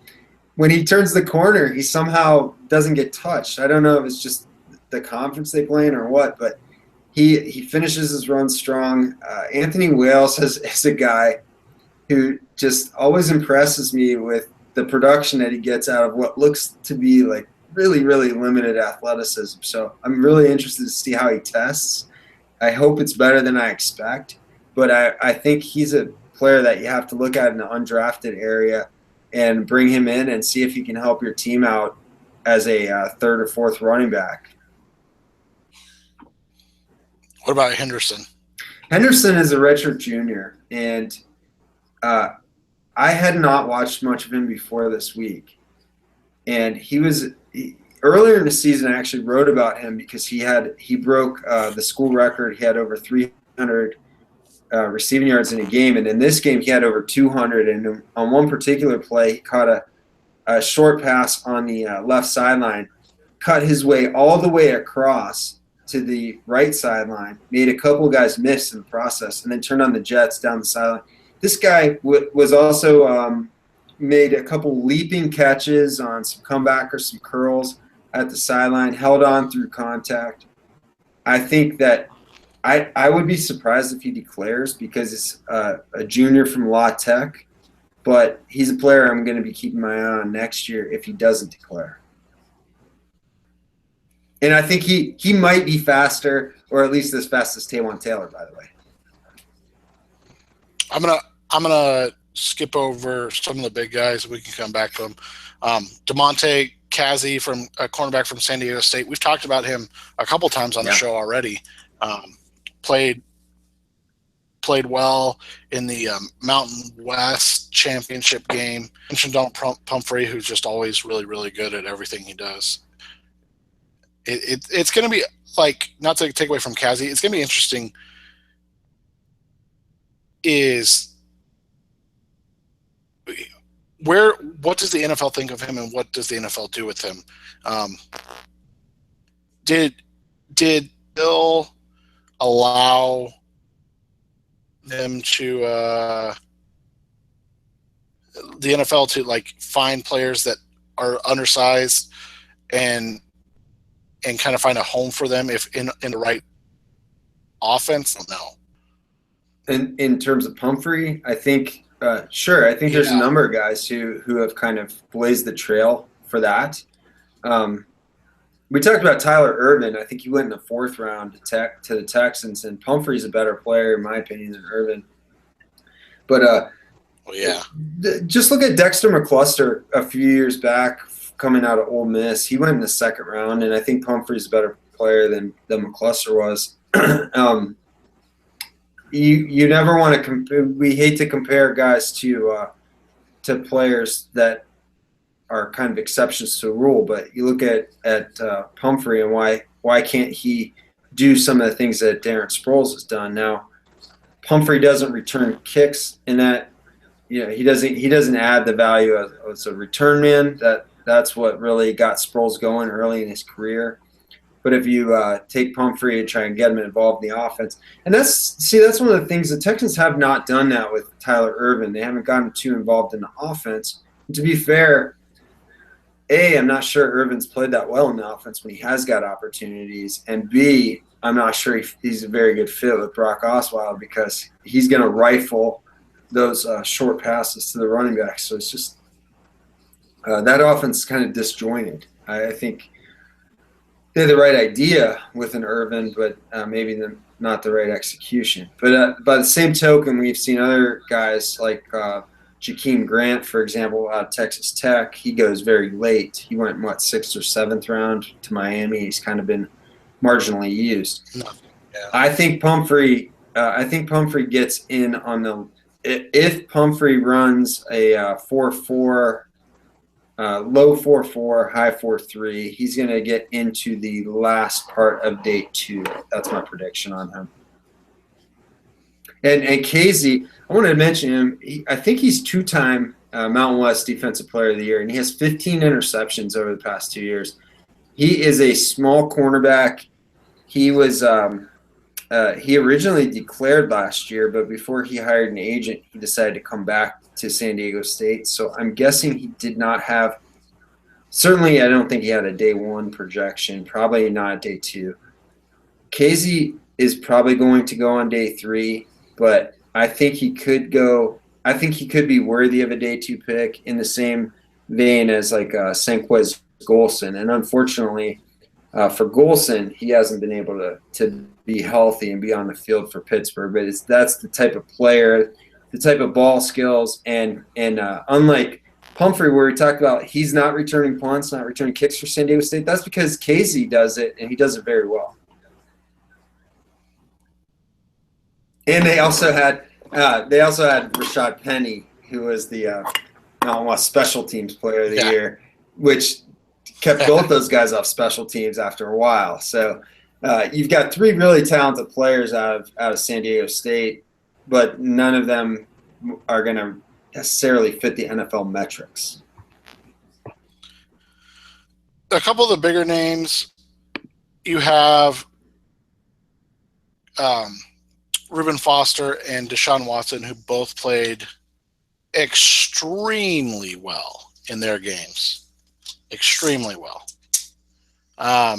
When he turns the corner, he somehow doesn't get touched. I don't know if it's just the conference they play in or what, but he finishes his run strong. Anthony Wales is a guy who just always impresses me with the production that he gets out of what looks to be like really, really limited athleticism. So I'm really interested to see how he tests. I hope it's better than I expect, but I think he's a player that you have to look at in the undrafted area and bring him in and see if he can help your team out as a 3rd or 4th running back. What about Henderson? Henderson is a redshirt junior, and I had not watched much of him before this week. and earlier in the season. I actually wrote about him because he broke the school record. He had over 300 receiving yards in a game, and in this game he had over 200. And on one particular play, he caught a short pass on the left sideline, cut his way all the way across to the right sideline, made a couple guys miss in the process, and then turned on the jets down the sideline. This guy was also made a couple leaping catches on some comeback or some curls at the sideline, held on through contact. I think that I would be surprised if he declares because it's a junior from La Tech, but he's a player I'm going to be keeping my eye on next year if he doesn't declare. And I think he might be faster, or at least as fast as Taywan Taylor, by the way. I'm gonna skip over some of the big guys. We can come back to them. Damontae Kazee, from a cornerback from San Diego State. We've talked about him a couple times on the show already. Played well in the Mountain West championship game. Mentioned Donald Pumphrey, who's just always really, really good at everything he does. It's going to be, like, not to take away from Kazee, it's going to be interesting what does the NFL think of him and what does the NFL do with him? Did Bill allow them to the NFL to, like, find players that are undersized and kind of find a home for them if in the right offense? No. In terms of Pumphrey, I think sure. I think there's a number of guys who have kind of blazed the trail for that. We talked about Tyler Ervin. I think he went in the 4th round to the Texans, and Pumphrey's a better player, in my opinion, than Ervin. But just look at Dexter McCluster a few years back coming out of Ole Miss. He went in the 2nd round, and I think Pumphrey's a better player than McCluster was. You never want to compare. We hate to compare guys to players that are kind of exceptions to the rule, but you look at Pumphrey and why can't he do some of the things that Darren Sproles has done? Now, Pumphrey doesn't return kicks in that, he doesn't add the value as a return man. That's what really got Sproles going early in his career. But if you take Pumphrey and try and get him involved in the offense, and that's one of the things the Texans have not done that with Tyler Ervin. They haven't gotten too involved in the offense. And to be fair, I'm not sure Ervin's played that well in the offense when he has got opportunities, and B, I'm not sure he's a very good fit with Brock Osweiler because he's going to rifle those short passes to the running back. So it's just that offense is kind of disjointed. I think they had the right idea with an Ervin, but maybe not the right execution. But by the same token, we've seen other guys like Jakeem Grant, for example, out of Texas Tech. He goes very late. He went, 6th or 7th round to Miami. He's kind of been marginally used. Yeah. I think Pumphrey gets in on the – if Pumphrey runs a 4.4 low 4.4, high 4.3. He's going to get into the last part of day 2. That's my prediction on him. And Kazee, I wanted to mention him. I think he's 2-time Mountain West Defensive Player of the Year, and he has 15 interceptions over the past 2 years. He is a small cornerback. He was he originally declared last year, but before he hired an agent, he decided to come back to San Diego State. So I'm guessing he did not have – certainly I don't think he had a day 1 projection, probably not day 2. Kazee is probably going to go on day 3, but I think he could go – I think he could be worthy of a day 2 pick in the same vein as like Senquez Golson. And unfortunately for Golson, he hasn't been able to be healthy and be on the field for Pittsburgh. But that's the type of player – the type of ball skills, and unlike Pumphrey, where we talked about he's not returning punts, not returning kicks for San Diego State, that's because Kazee does it, and he does it very well. And they also had Rashad Penny, who was the Mountain West Special Teams Player of the Year. which kept both those guys off special teams after a while. So you've got three really talented players out of San Diego State, but none of them are going to necessarily fit the NFL metrics. A couple of the bigger names, you have Reuben Foster and Deshaun Watson, who both played extremely well in their games. Extremely well. I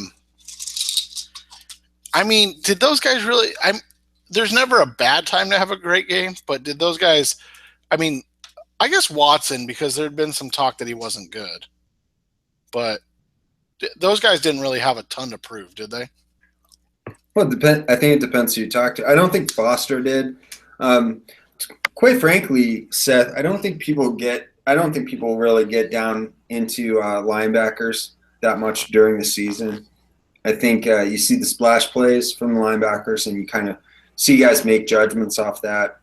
mean, did those guys really – there's never a bad time to have a great game, but did those guys – I mean, I guess Watson, because there had been some talk that he wasn't good. But those guys didn't really have a ton to prove, did they? Well, I think it depends who you talk to. I don't think Foster did. Quite frankly, Seth, I don't think people really get down into linebackers that much during the season. I think you see the splash plays from the linebackers, and you kind of see guys make judgments off that.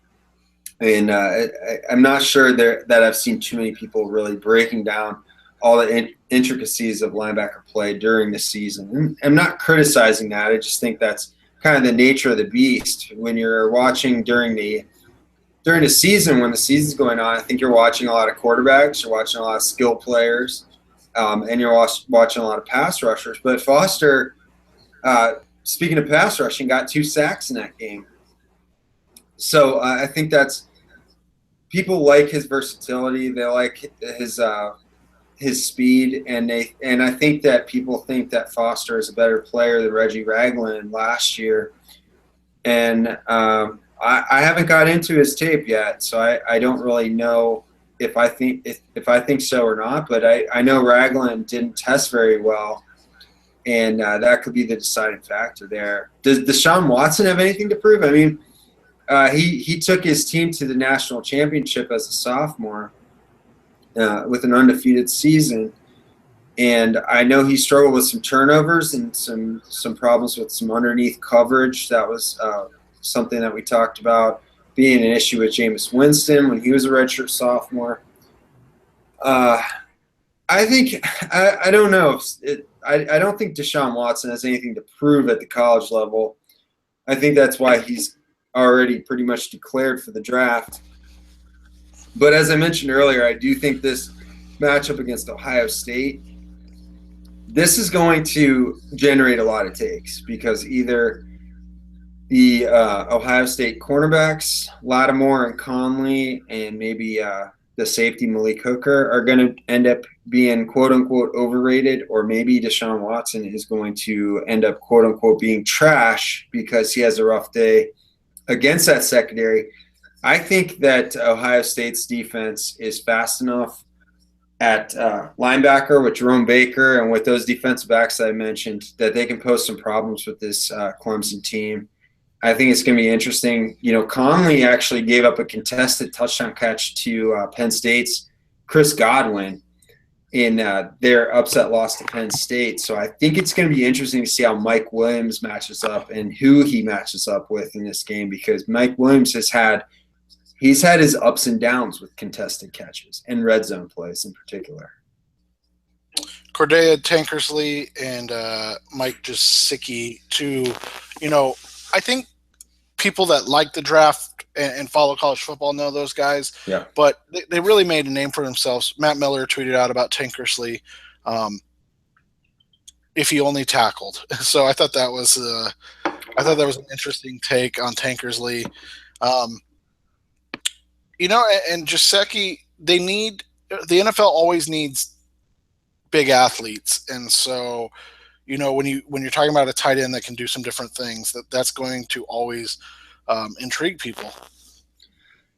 And I'm not sure that I've seen too many people really breaking down all the intricacies of linebacker play during the season. And I'm not criticizing that. I just think that's kind of the nature of the beast. When you're watching during the season, when the season's going on, I think you're watching a lot of quarterbacks, you're watching a lot of skill players, and you're watching a lot of pass rushers. But Foster, speaking of pass rushing, got 2 sacks in that game. So I think that's people like his versatility. They like his speed, and I think that people think that Foster is a better player than Reggie Ragland last year. And I haven't got into his tape yet, so I don't really know if I think so or not. But I know Ragland didn't test very well, and that could be the deciding factor there. Does Deshaun Watson have anything to prove? I mean, he took his team to the national championship as a sophomore with an undefeated season, and I know he struggled with some turnovers and some problems with some underneath coverage. That was something that we talked about being an issue with Jameis Winston when he was a redshirt sophomore. I don't know. I don't think Deshaun Watson has anything to prove at the college level. I think that's why he's already pretty much declared for the draft. But as I mentioned earlier, I do think this matchup against Ohio State, this is going to generate a lot of takes, because either the Ohio State cornerbacks, Lattimore and Conley, and maybe the safety Malik Hooker are going to end up being quote-unquote overrated, or maybe Deshaun Watson is going to end up quote-unquote being trash because he has a rough day against that secondary. I think that Ohio State's defense is fast enough at linebacker with Jerome Baker and with those defensive backs I mentioned that they can pose some problems with this Clemson team. I think it's going to be interesting. You know, Conley actually gave up a contested touchdown catch to Penn State's Chris Godwin in their upset loss to Penn State. So I think it's going to be interesting to see how Mike Williams matches up and who he matches up with in this game, because Mike Williams he's had his ups and downs with contested catches and red zone plays in particular. Corday Tankersley and Mike Gesicki, two, I think people that like the draft and follow college football know those guys. Yeah. But they really made a name for themselves. Matt Miller tweeted out about Tankersley, if he only tackled. So I thought that was an interesting take on Tankersley. And Gesicki, the NFL always needs big athletes, and so when you're talking about a tight end that can do some different things, that's going to always intrigue people.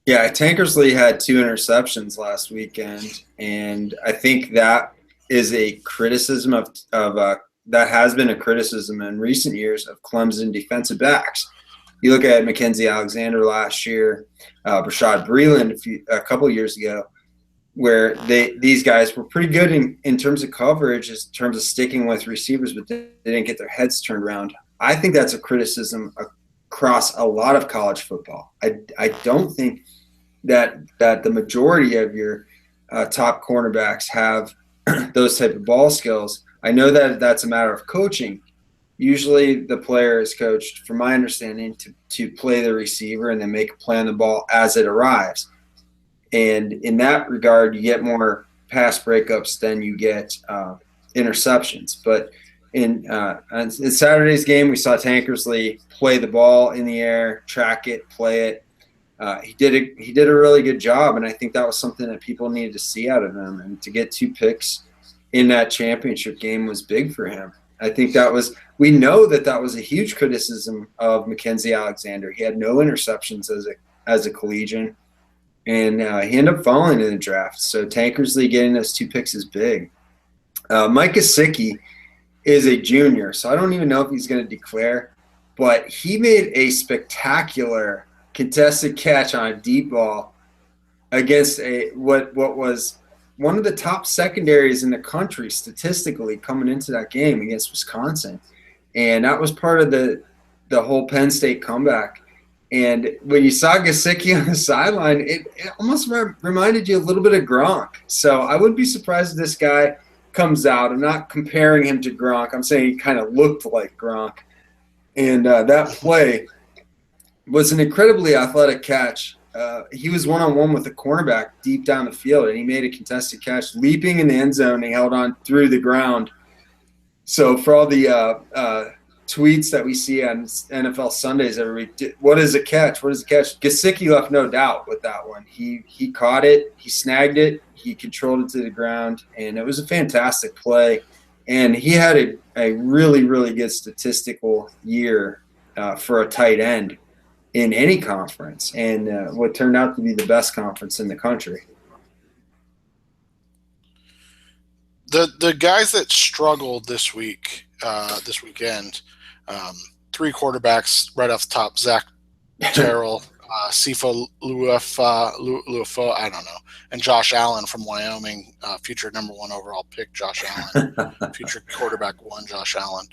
Yeah, Tankersley had 2 interceptions last weekend, and I think that is a criticism of that has been a criticism in recent years of Clemson defensive backs. You look at Mackenzie Alexander last year, Rashad Breeland a couple of years ago, where these guys were pretty good in terms of coverage, in terms of sticking with receivers, but they didn't get their heads turned around. I think that's a criticism across a lot of college football. I don't think that the majority of your top cornerbacks have those type of ball skills. I know that that's a matter of coaching. Usually the player is coached, from my understanding, to play the receiver and then make a play on the ball as it arrives. And in that regard, you get more pass breakups than you get interceptions. But in Saturday's game, we saw Tankersley play the ball in the air, track it, play it. He did a really good job, and I think that was something that people needed to see out of him. And to get 2 picks in that championship game was big for him. I think we know that was a huge criticism of Mackenzie Alexander. He had no interceptions as a collegian, and he ended up falling in the draft. So Tankersley getting those 2 picks is big. Mike Gesicki is a junior, so I don't even know if he's going to declare, but he made a spectacular contested catch on a deep ball against what was one of the top secondaries in the country statistically coming into that game against Wisconsin. And that was part of the whole Penn State comeback. And when you saw Gesicki on the sideline, it almost reminded you a little bit of Gronk. So I wouldn't be surprised if this guy comes out. I'm not comparing him to Gronk. I'm saying he kind of looked like Gronk. And that play was an incredibly athletic catch. He was one-on-one with a cornerback deep down the field, and he made a contested catch, leaping in the end zone. And he held on through the ground. So for all the tweets that we see on NFL Sundays every week, what is a catch? What is a catch? Gesicki left no doubt with that one. He caught it. He snagged it. He controlled it to the ground, and it was a fantastic play. And he had a really, really good statistical year for a tight end in any conference, and what turned out to be the best conference in the country. The guys that struggled this weekend, 3 quarterbacks right off the top: Zach Terrell, Sifo Luafo, I don't know, and Josh Allen from Wyoming, future number 1 overall pick, Josh Allen, future quarterback 1, Josh Allen.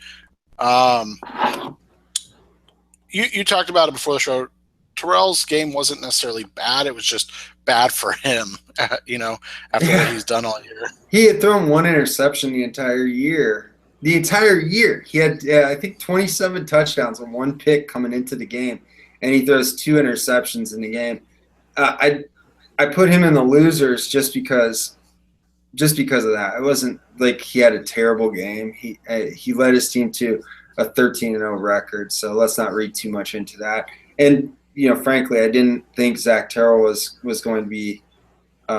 You talked about it before the show. Terrell's game wasn't necessarily bad. It was just bad for him, after what he's done all year. He had thrown 1 interception the entire year. He had, I think, 27 touchdowns and 1 pick coming into the game, and he throws 2 interceptions in the game. I put him in the losers just because of that. It wasn't like he had a terrible game. He led his team to a 13-0 record, so let's not read too much into that. And frankly, I didn't think Zach Terrell was going to be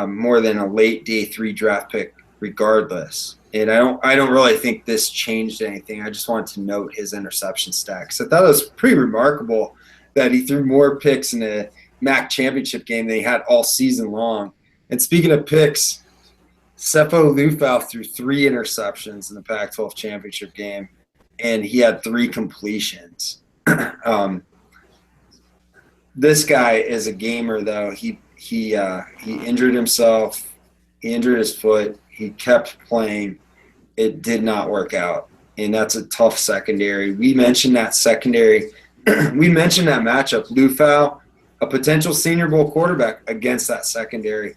more than a late day 3 draft pick, regardless. And I don't really think this changed anything. I just wanted to note his interception stacks. I thought it was pretty remarkable that he threw more picks in the MAC championship game than he had all season long. And speaking of picks, Sefo Liufau threw 3 interceptions in the Pac-12 championship game, and he had 3 completions. This guy is a gamer, though. He injured himself. He injured his foot. He kept playing. It did not work out, and that's a tough secondary. We mentioned that secondary. We mentioned that matchup. Liufau, a potential Senior Bowl quarterback, against that secondary.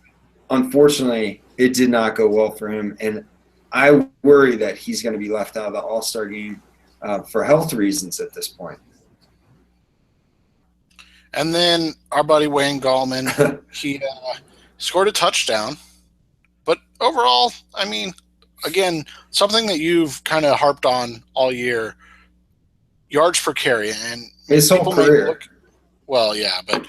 Unfortunately, it did not go well for him, and I worry that he's going to be left out of the All-Star game for health reasons at this point. And then our buddy Wayne Gallman, he scored a touchdown. But overall, I mean, again, something that you've kind of harped on all year, yards per carry. And his whole career. Well, yeah, but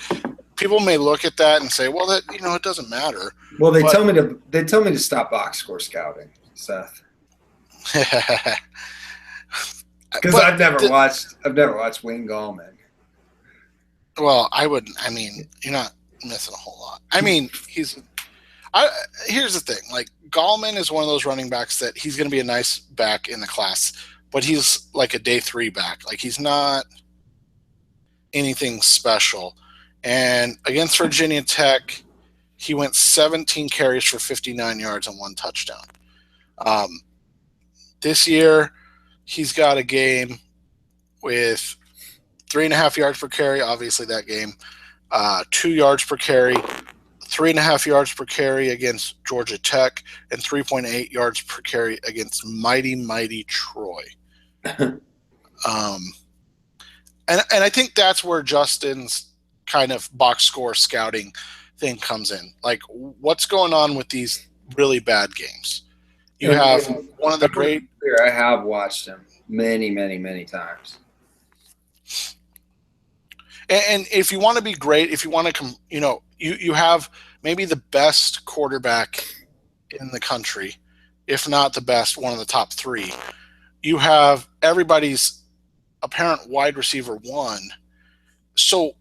people may look at that and say, well, that it doesn't matter. Well, they tell me to stop box score scouting, Seth. Because I've never watched Wayne Gallman. Well, you're not missing a whole lot. I mean, here's the thing. Like, Gallman is one of those running backs that he's going to be a nice back in the class, but he's like a day 3 back. Like, he's not anything special. And against Virginia Tech, he went 17 carries for 59 yards and 1 touchdown. This year, he's got a game with 3.5 yards per carry, obviously that game, 2 yards per carry, 3.5 yards per carry against Georgia Tech, and 3.8 yards per carry against mighty Troy. And I think that's where Justin's kind of box score scouting thing comes in. Like, what's going on with these really bad games? You have one of the great. I have watched him many times. And if you want to be great, if you want to you have maybe the best quarterback in the country, if not the best, one of the top 3. You have everybody's apparent wide receiver 1. So,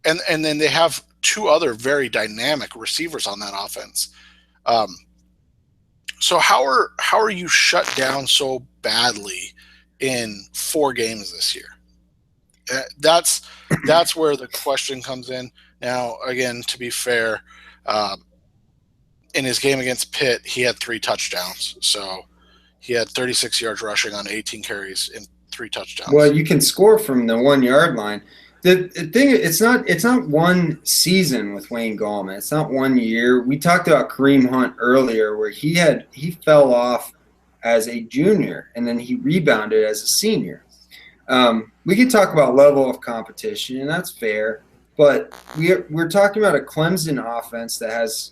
and then they have 2 other very dynamic receivers on that offense. So how are you shut down so badly in 4 games this year? That's where the question comes in. Now, again, to be fair, in his game against Pitt, he had 3 touchdowns. So he had 36 yards rushing on 18 carries and 3 touchdowns. Well, you can score from the 1-yard line. The thing, it's not one season with Wayne Gallman. It's not 1 year. We talked about Kareem Hunt earlier, where he fell off as a junior and then he rebounded as a senior. We could talk about level of competition, and that's fair. But we're talking about a Clemson offense that has,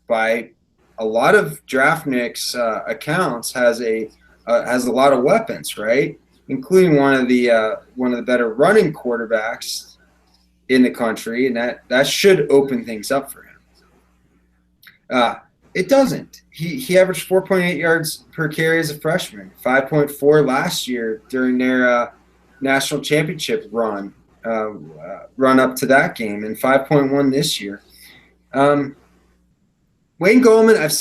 by a lot of DraftNix accounts, has a lot of weapons, right? Including one of the better running quarterbacks in the country, and that should open things up for him. It doesn't. He averaged 4.8 yards per carry as a freshman, 5.4 last year during their national championship run up to that game, and 5.1 this year. Wayne Gallman, I've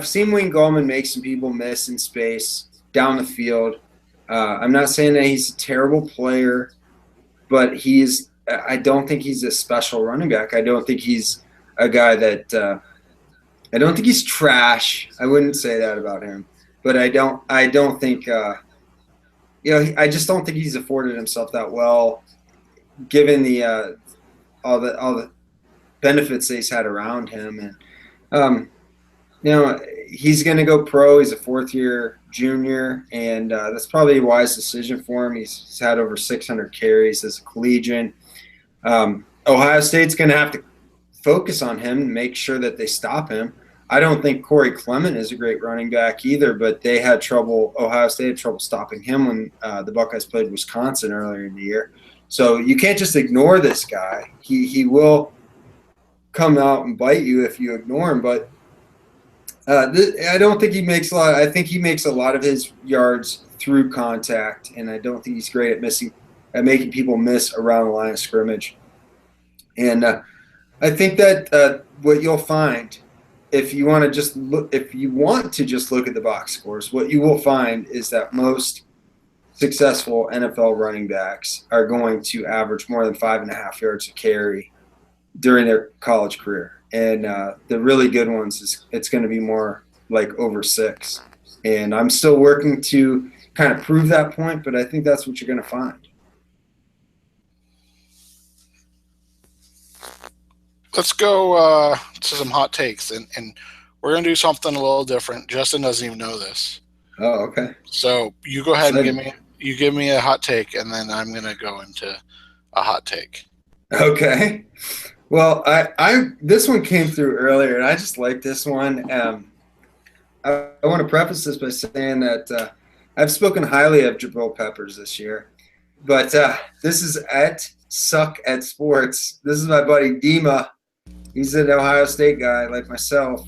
seen Wayne Gallman make some people miss in space down the field. I'm not saying that he's a terrible player, but I don't think he's a special running back. I don't think he's a guy that I don't think he's trash. I wouldn't say that about him, but I don't think I just don't think he's afforded himself that well, given the all the benefits that he's had around him. And he's going to go pro. He's a 4th-year junior, and that's probably a wise decision for him. He's had over 600 carries as a collegian. Ohio State's going to have to focus on him and make sure that they stop him. I don't think Corey Clement is a great running back either, but Ohio State had trouble stopping him when the Buckeyes played Wisconsin earlier in the year. So you can't just ignore this guy. He will come out and bite you if you ignore him, but I don't think he makes a lot. I think he makes a lot of his yards through contact, and I don't think he's great at making people miss around the line of scrimmage. And I think that what you'll find, if you want to just look at the box scores, what you will find is that most successful NFL running backs are going to average more than 5.5 yards a carry during their college career. And the really good ones, it's going to be more like over 6. And I'm still working to kind of prove that point, but I think that's what you're going to find. Let's go to some hot takes, and we're going to do something a little different. Justin doesn't even know this. Oh, okay. So you go ahead and give me a hot take, and then I'm going to go into a hot take. Okay. Well, this one came through earlier, and I just like this one. I want to preface this by saying that I've spoken highly of Jabril Peppers this year, but this is at Suck at Sports. This is my buddy Dima. He's an Ohio State guy like myself,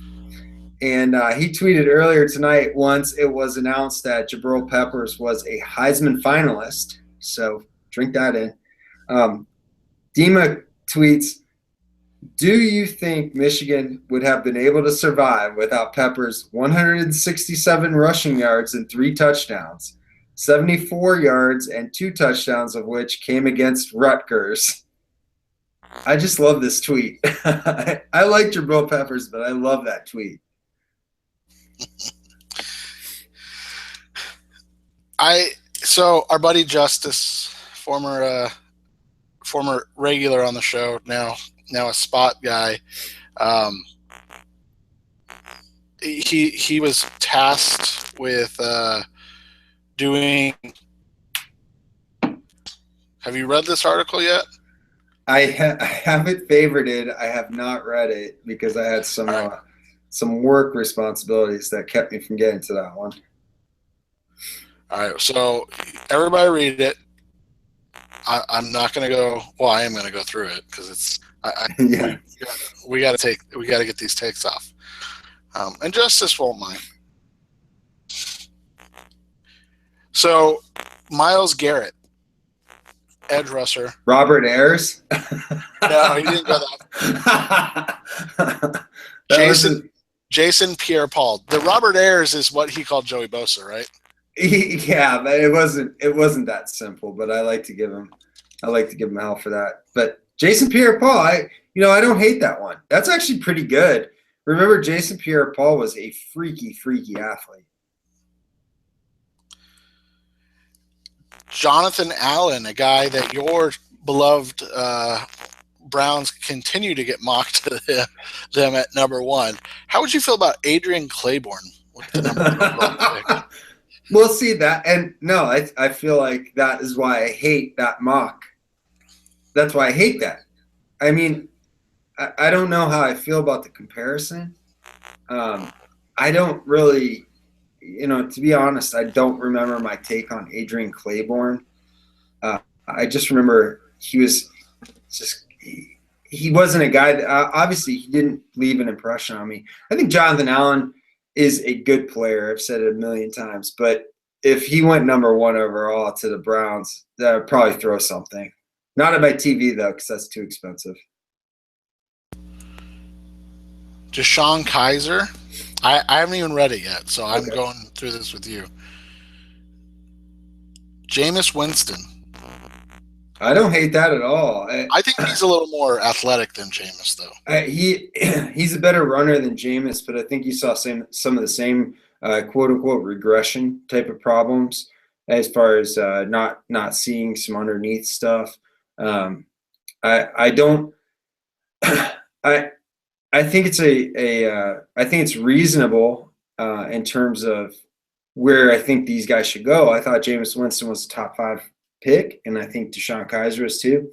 and he tweeted earlier tonight once it was announced that Jabril Peppers was a Heisman finalist. So drink that in. Dima tweets, "Do you think Michigan would have been able to survive without Peppers' 167 rushing yards and 3 touchdowns, 74 yards and 2 touchdowns of which came against Rutgers?" I just love this tweet. I like Jabril Peppers, but I love that tweet. So our buddy Justice, former regular on the show, now a spot guy, He was tasked with doing. Have you read this article yet? I have it favorited. I have not read it because I had some work responsibilities that kept me from getting to that one. All right, so everybody read it. I'm not going to go. Well, I am going to go through it because it's. Yeah. We got to get these takes off, and Justice won't mind. So, Myles Garrett, edge rusher. Robert Ayers. No, he didn't go that. Jason Pierre-Paul. The Robert Ayers is what he called Joey Bosa, right? Yeah, but it wasn't that simple. But I like to give him hell for that. But Jason Pierre-Paul, I don't hate that one. That's actually pretty good. Remember, Jason Pierre-Paul was a freaky athlete. Jonathan Allen, a guy that your beloved Browns continue to get mocked to them at number 1. How would you feel about Adrian Claiborne with the number 1 overall pick? We'll see that. And no, I feel like that is why I hate that mock. That's why I hate that. I mean, I don't know how I feel about the comparison. I don't really, to be honest, I don't remember my take on Adrian Claiborne. I just remember he wasn't a guy that obviously he didn't leave an impression on me. I think Jonathan Allen is a good player. I've said it a million times, but if he went number 1 overall to the Browns, that would probably throw something. Not at my TV though, because that's too expensive. DeShone Kizer. I haven't even read it yet, so I'm going through this with you. Jameis Winston. I don't hate that at all. I think he's a little more athletic than Jameis, though. He's a better runner than Jameis, but I think you saw some of the same quote-unquote regression type of problems as far as not seeing some underneath stuff. I don't I think it's I think it's reasonable in terms of where I think these guys should go. I thought Jameis Winston was a top 5 pick, and I think DeShone Kizer is too.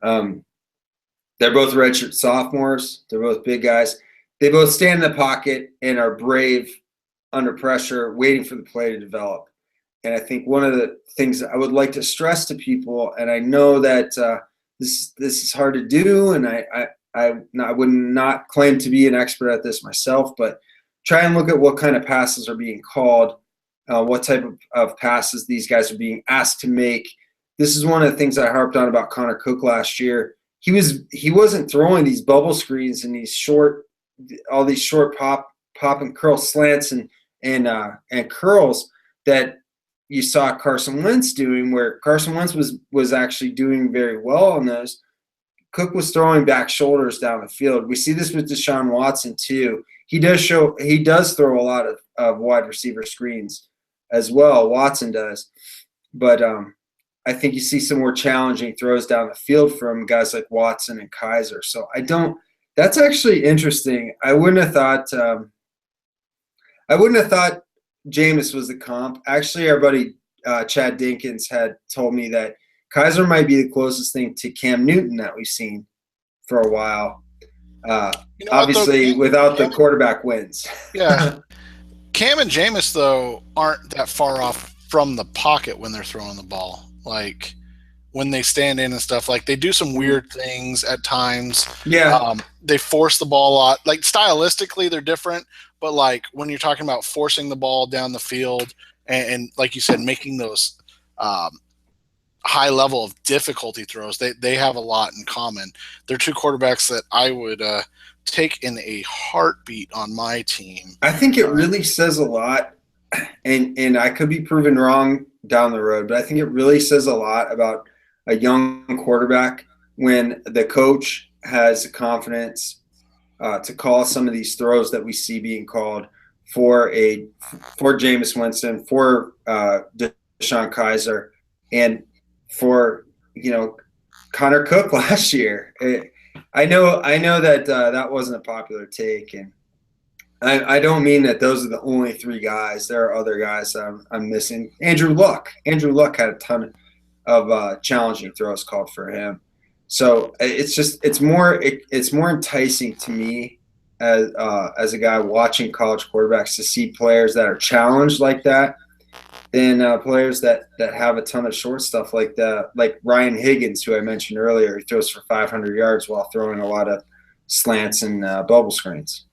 They're both redshirt sophomores. They're both big guys. They both stand in the pocket and are brave under pressure, waiting for the play to develop. And I think one of the things that I would like to stress to people, and I know that this is hard to do, and I would not claim to be an expert at this myself, but try and look at what kind of passes are being called, what type of passes these guys are being asked to make. This is one of the things I harped on about Connor Cook last year. He wasn't throwing these bubble screens and all these short pop and curl slants and curls that you saw Carson Wentz doing, where Carson Wentz was actually doing very well on those. Cook was throwing back shoulders down the field. We see this with Deshaun Watson too. He does throw a lot of wide receiver screens as well. Watson does, but I think you see some more challenging throws down the field from guys like Watson and Kizer. So that's actually interesting. I wouldn't have thought Jameis was the comp. Actually, our buddy Chad Dinkins had told me that Kizer might be the closest thing to Cam Newton that we've seen for a while. Obviously, without the quarterback wins. Yeah. Cam and Jameis, though, aren't that far off from the pocket when they're throwing the ball. Like, when they stand in and stuff, like, they do some weird things at times. Yeah. They force the ball a lot. Like, stylistically, they're different. But, like, when you're talking about forcing the ball down the field and like you said, making those high level of difficulty throws, they have a lot in common. They're two quarterbacks that I would take in a heartbeat on my team. I think it really says a lot, and I could be proven wrong down the road, but I think it really says a lot about a young quarterback when the coach has the confidence to call some of these throws that we see being called for Jameis Winston, for DeShone Kizer, and for Connor Cook last year. I know that that wasn't a popular take, and I don't mean that those are the only three guys. There are other guys I'm missing. Andrew Luck. Andrew Luck had a ton of challenging throws called for him. So it's more enticing to me as a guy watching college quarterbacks to see players that are challenged like that than players that have a ton of short stuff like that, like Ryan Higgins, who I mentioned earlier. He throws for 500 yards while throwing a lot of slants and bubble screens.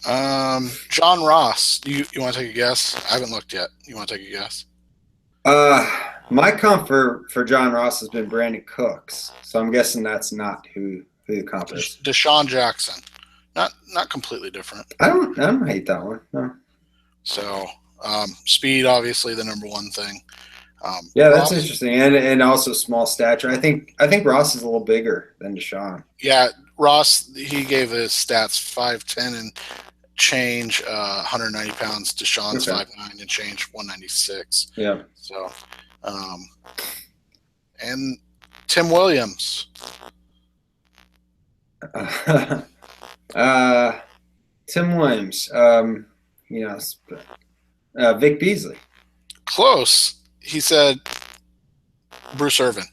John Ross. You want to take a guess? I haven't looked yet. You want to take a guess? My comp for John Ross has been Brandon Cooks, so I'm guessing that's not who the comp is. Deshaun Jackson. Not completely different. I don't hate that one. No. So speed, obviously, the number one thing. Yeah, that's interesting, and also small stature. I think Ross is a little bigger than Deshaun. Yeah, Ross, he gave his stats 5'10" and change, 190 pounds. Deshaun's 5'9" and change, 196. Yeah. So, and Tim Williams. Tim Williams. Vic Beasley. Close. He said Bruce Irvin.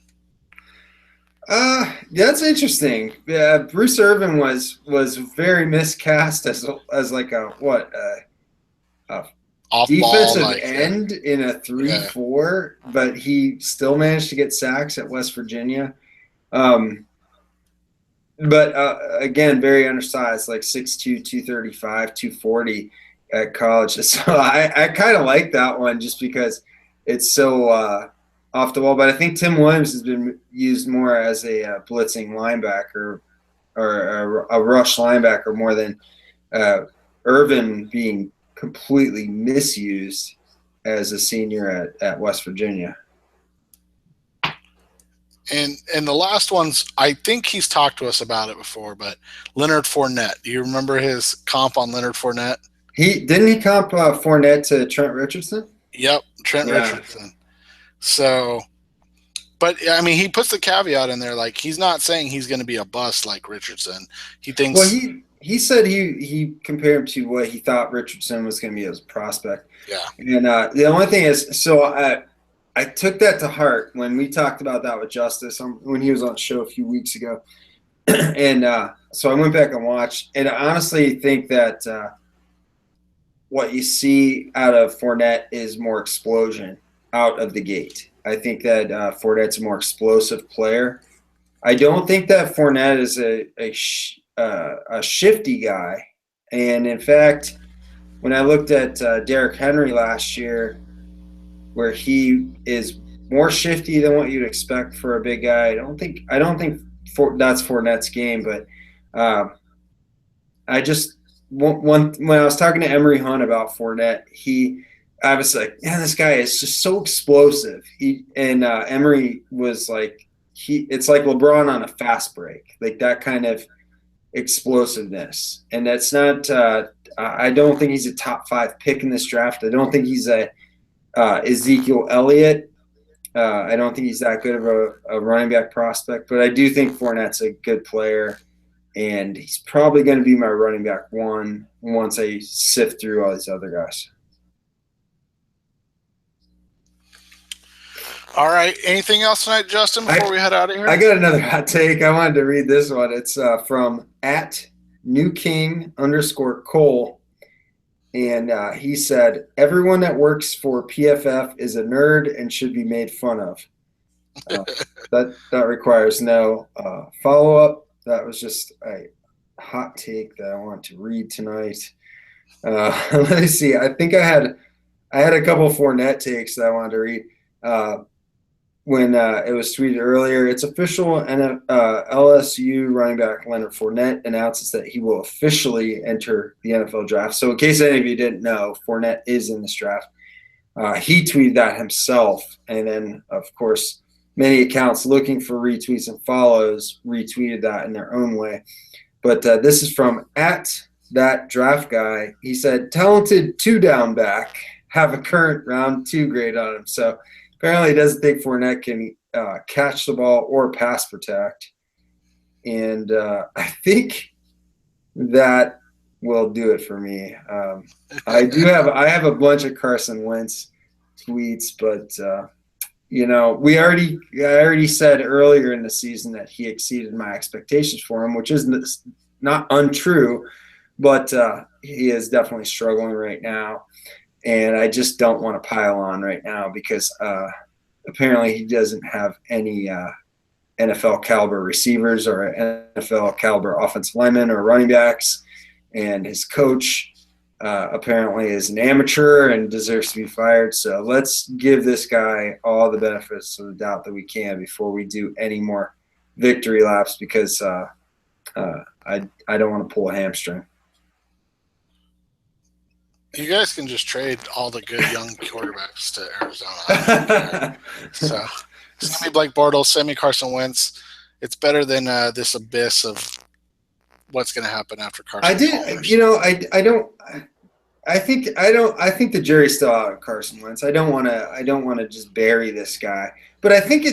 That's interesting. Yeah, Bruce Irvin was very miscast as like a defensive end in a 3-4, but he still managed to get sacks at West Virginia. But again, very undersized, like 6'2", 235, 240 at college. So I kind of like that one just because it's so off the wall. But I think Tim Williams has been used more as a blitzing linebacker or a rush linebacker more than Irvin being completely misused as a senior at West Virginia. And the last ones, I think he's talked to us about it before, but Leonard Fournette. Do you remember his comp on Leonard Fournette? Didn't he comp Fournette to Trent Richardson? Yep, Trent Richardson. So, but I mean, he puts the caveat in there, like he's not saying he's going to be a bust like Richardson. He thinks. Well, he said he compared him to what he thought Richardson was going to be as a prospect. Yeah. And the only thing is, so I took that to heart when we talked about that with Justice when he was on the show a few weeks ago. And so I went back and watched, and I honestly think that what you see out of Fournette is more explosion out of the gate. I think that Fournette's a more explosive player. I don't think that Fournette is a shifty guy. And in fact, when I looked at Derrick Henry last year, where he is more shifty than what you'd expect for a big guy, I don't think that's Fournette's game. But I just when I was talking to Emory Hunt about Fournette, I was like, yeah, this guy is just so explosive. Emory was like, it's like LeBron on a fast break, like that kind of explosiveness. And that's not. I don't think he's a top 5 pick in this draft. I don't think he's a Ezekiel Elliott. I don't think he's that good of a running back prospect, but I do think Fournette's a good player, and he's probably going to be my running back one once I sift through all these other guys. All right. Anything else tonight, Justin, before we head out of here? I got another hot take. I wanted to read this one. It's from @NewKing_Cole. And he said, everyone that works for PFF is a nerd and should be made fun of. That requires no follow-up. That was just a hot take that I want to read tonight. Let me see. I think I had a couple of Fournette takes that I wanted to read. When it was tweeted earlier, it's official, and LSU running back Leonard Fournette announces that he will officially enter the NFL draft. So in case any of you didn't know, Fournette is in this draft. He tweeted that himself, and then, of course, many accounts looking for retweets and follows retweeted that in their own way. But this is from @ThatDraftGuy. He said, talented 2-down back, have a current round 2 grade on him. So apparently he doesn't think Fournette can catch the ball or pass protect. and I think that will do it for me. I have a bunch of Carson Wentz tweets, but I already said earlier in the season that he exceeded my expectations for him, which is not untrue, but he is definitely struggling right now, and I just don't want to pile on right now because apparently he doesn't have any NFL caliber receivers or NFL caliber offensive linemen or running backs, and his coach apparently is an amateur and deserves to be fired. So let's give this guy all the benefits of the doubt that we can before we do any more victory laps, because I don't want to pull a hamstring. You guys can just trade all the good young quarterbacks to Arizona. So it's going to be Blake Bortles, semi Carson Wentz. It's better than this abyss of what's going to happen after Carson. I think the jury's still out on Carson Wentz. I don't want to just bury this guy. But I think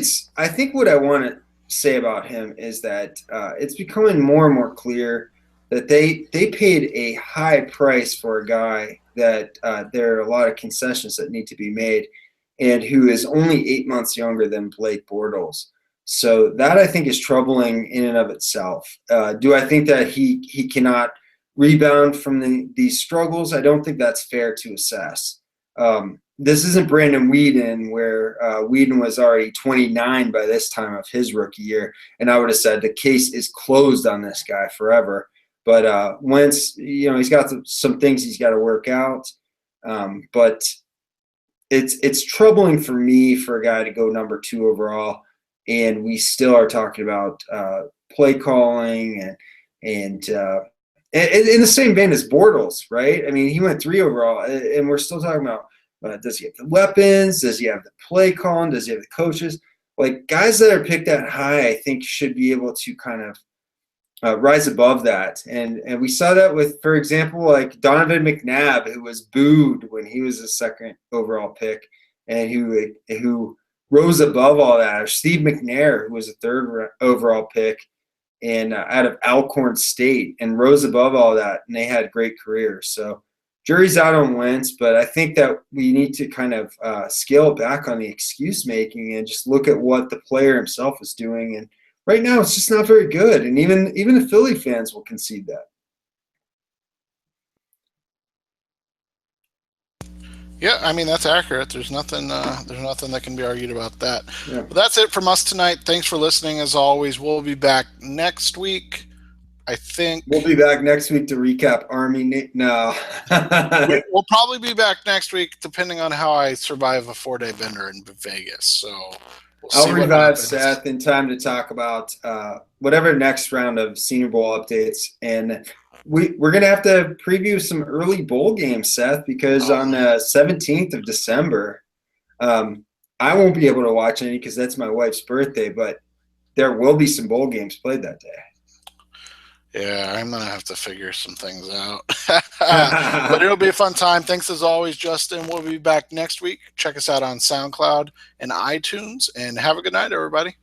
what I want to say about him is that it's becoming more and more clear that they paid a high price for a guy that there are a lot of concessions that need to be made, and who is only 8 months younger than Blake Bortles. So that I think is troubling in and of itself. Do I think that he cannot rebound from these struggles? I don't think that's fair to assess. This isn't Brandon Weeden, where Weeden was already 29 by this time of his rookie year, and I would have said the case is closed on this guy forever. But Wentz, he's got some things he's got to work out. But it's troubling for me for a guy to go number 2 overall, and we still are talking about play calling and in the same vein as Bortles, right? I mean, he went 3 overall, and we're still talking about does he have the weapons? Does he have the play calling? Does he have the coaches? Like, guys that are picked that high, I think, should be able to kind of rise above that. And we saw that with, for example, like Donovan McNabb, who was booed when he was a 2nd overall pick, and who rose above all that. Or Steve McNair, who was a 3rd overall pick and out of Alcorn State, and rose above all that, and they had great careers. So jury's out on Wentz, but I think that we need to kind of scale back on the excuse making and just look at what the player himself is doing. And right now, it's just not very good, and even the Philly fans will concede that. Yeah, I mean, that's accurate. There's nothing that can be argued about that. Yeah. But that's it from us tonight. Thanks for listening. As always, we'll be back next week. I think we'll be back next week to recap Army. No, we'll probably be back next week, depending on how I survive a 4-day bender in Vegas. So I'll revive Seth in time to talk about whatever next round of Senior Bowl updates, and we're gonna have to preview some early bowl games, Seth, because on the 17th of December, I won't be able to watch any because that's my wife's birthday, but there will be some bowl games played that day. Yeah, I'm going to have to figure some things out. But it'll be a fun time. Thanks as always, Justin. We'll be back next week. Check us out on SoundCloud and iTunes. And have a good night, everybody.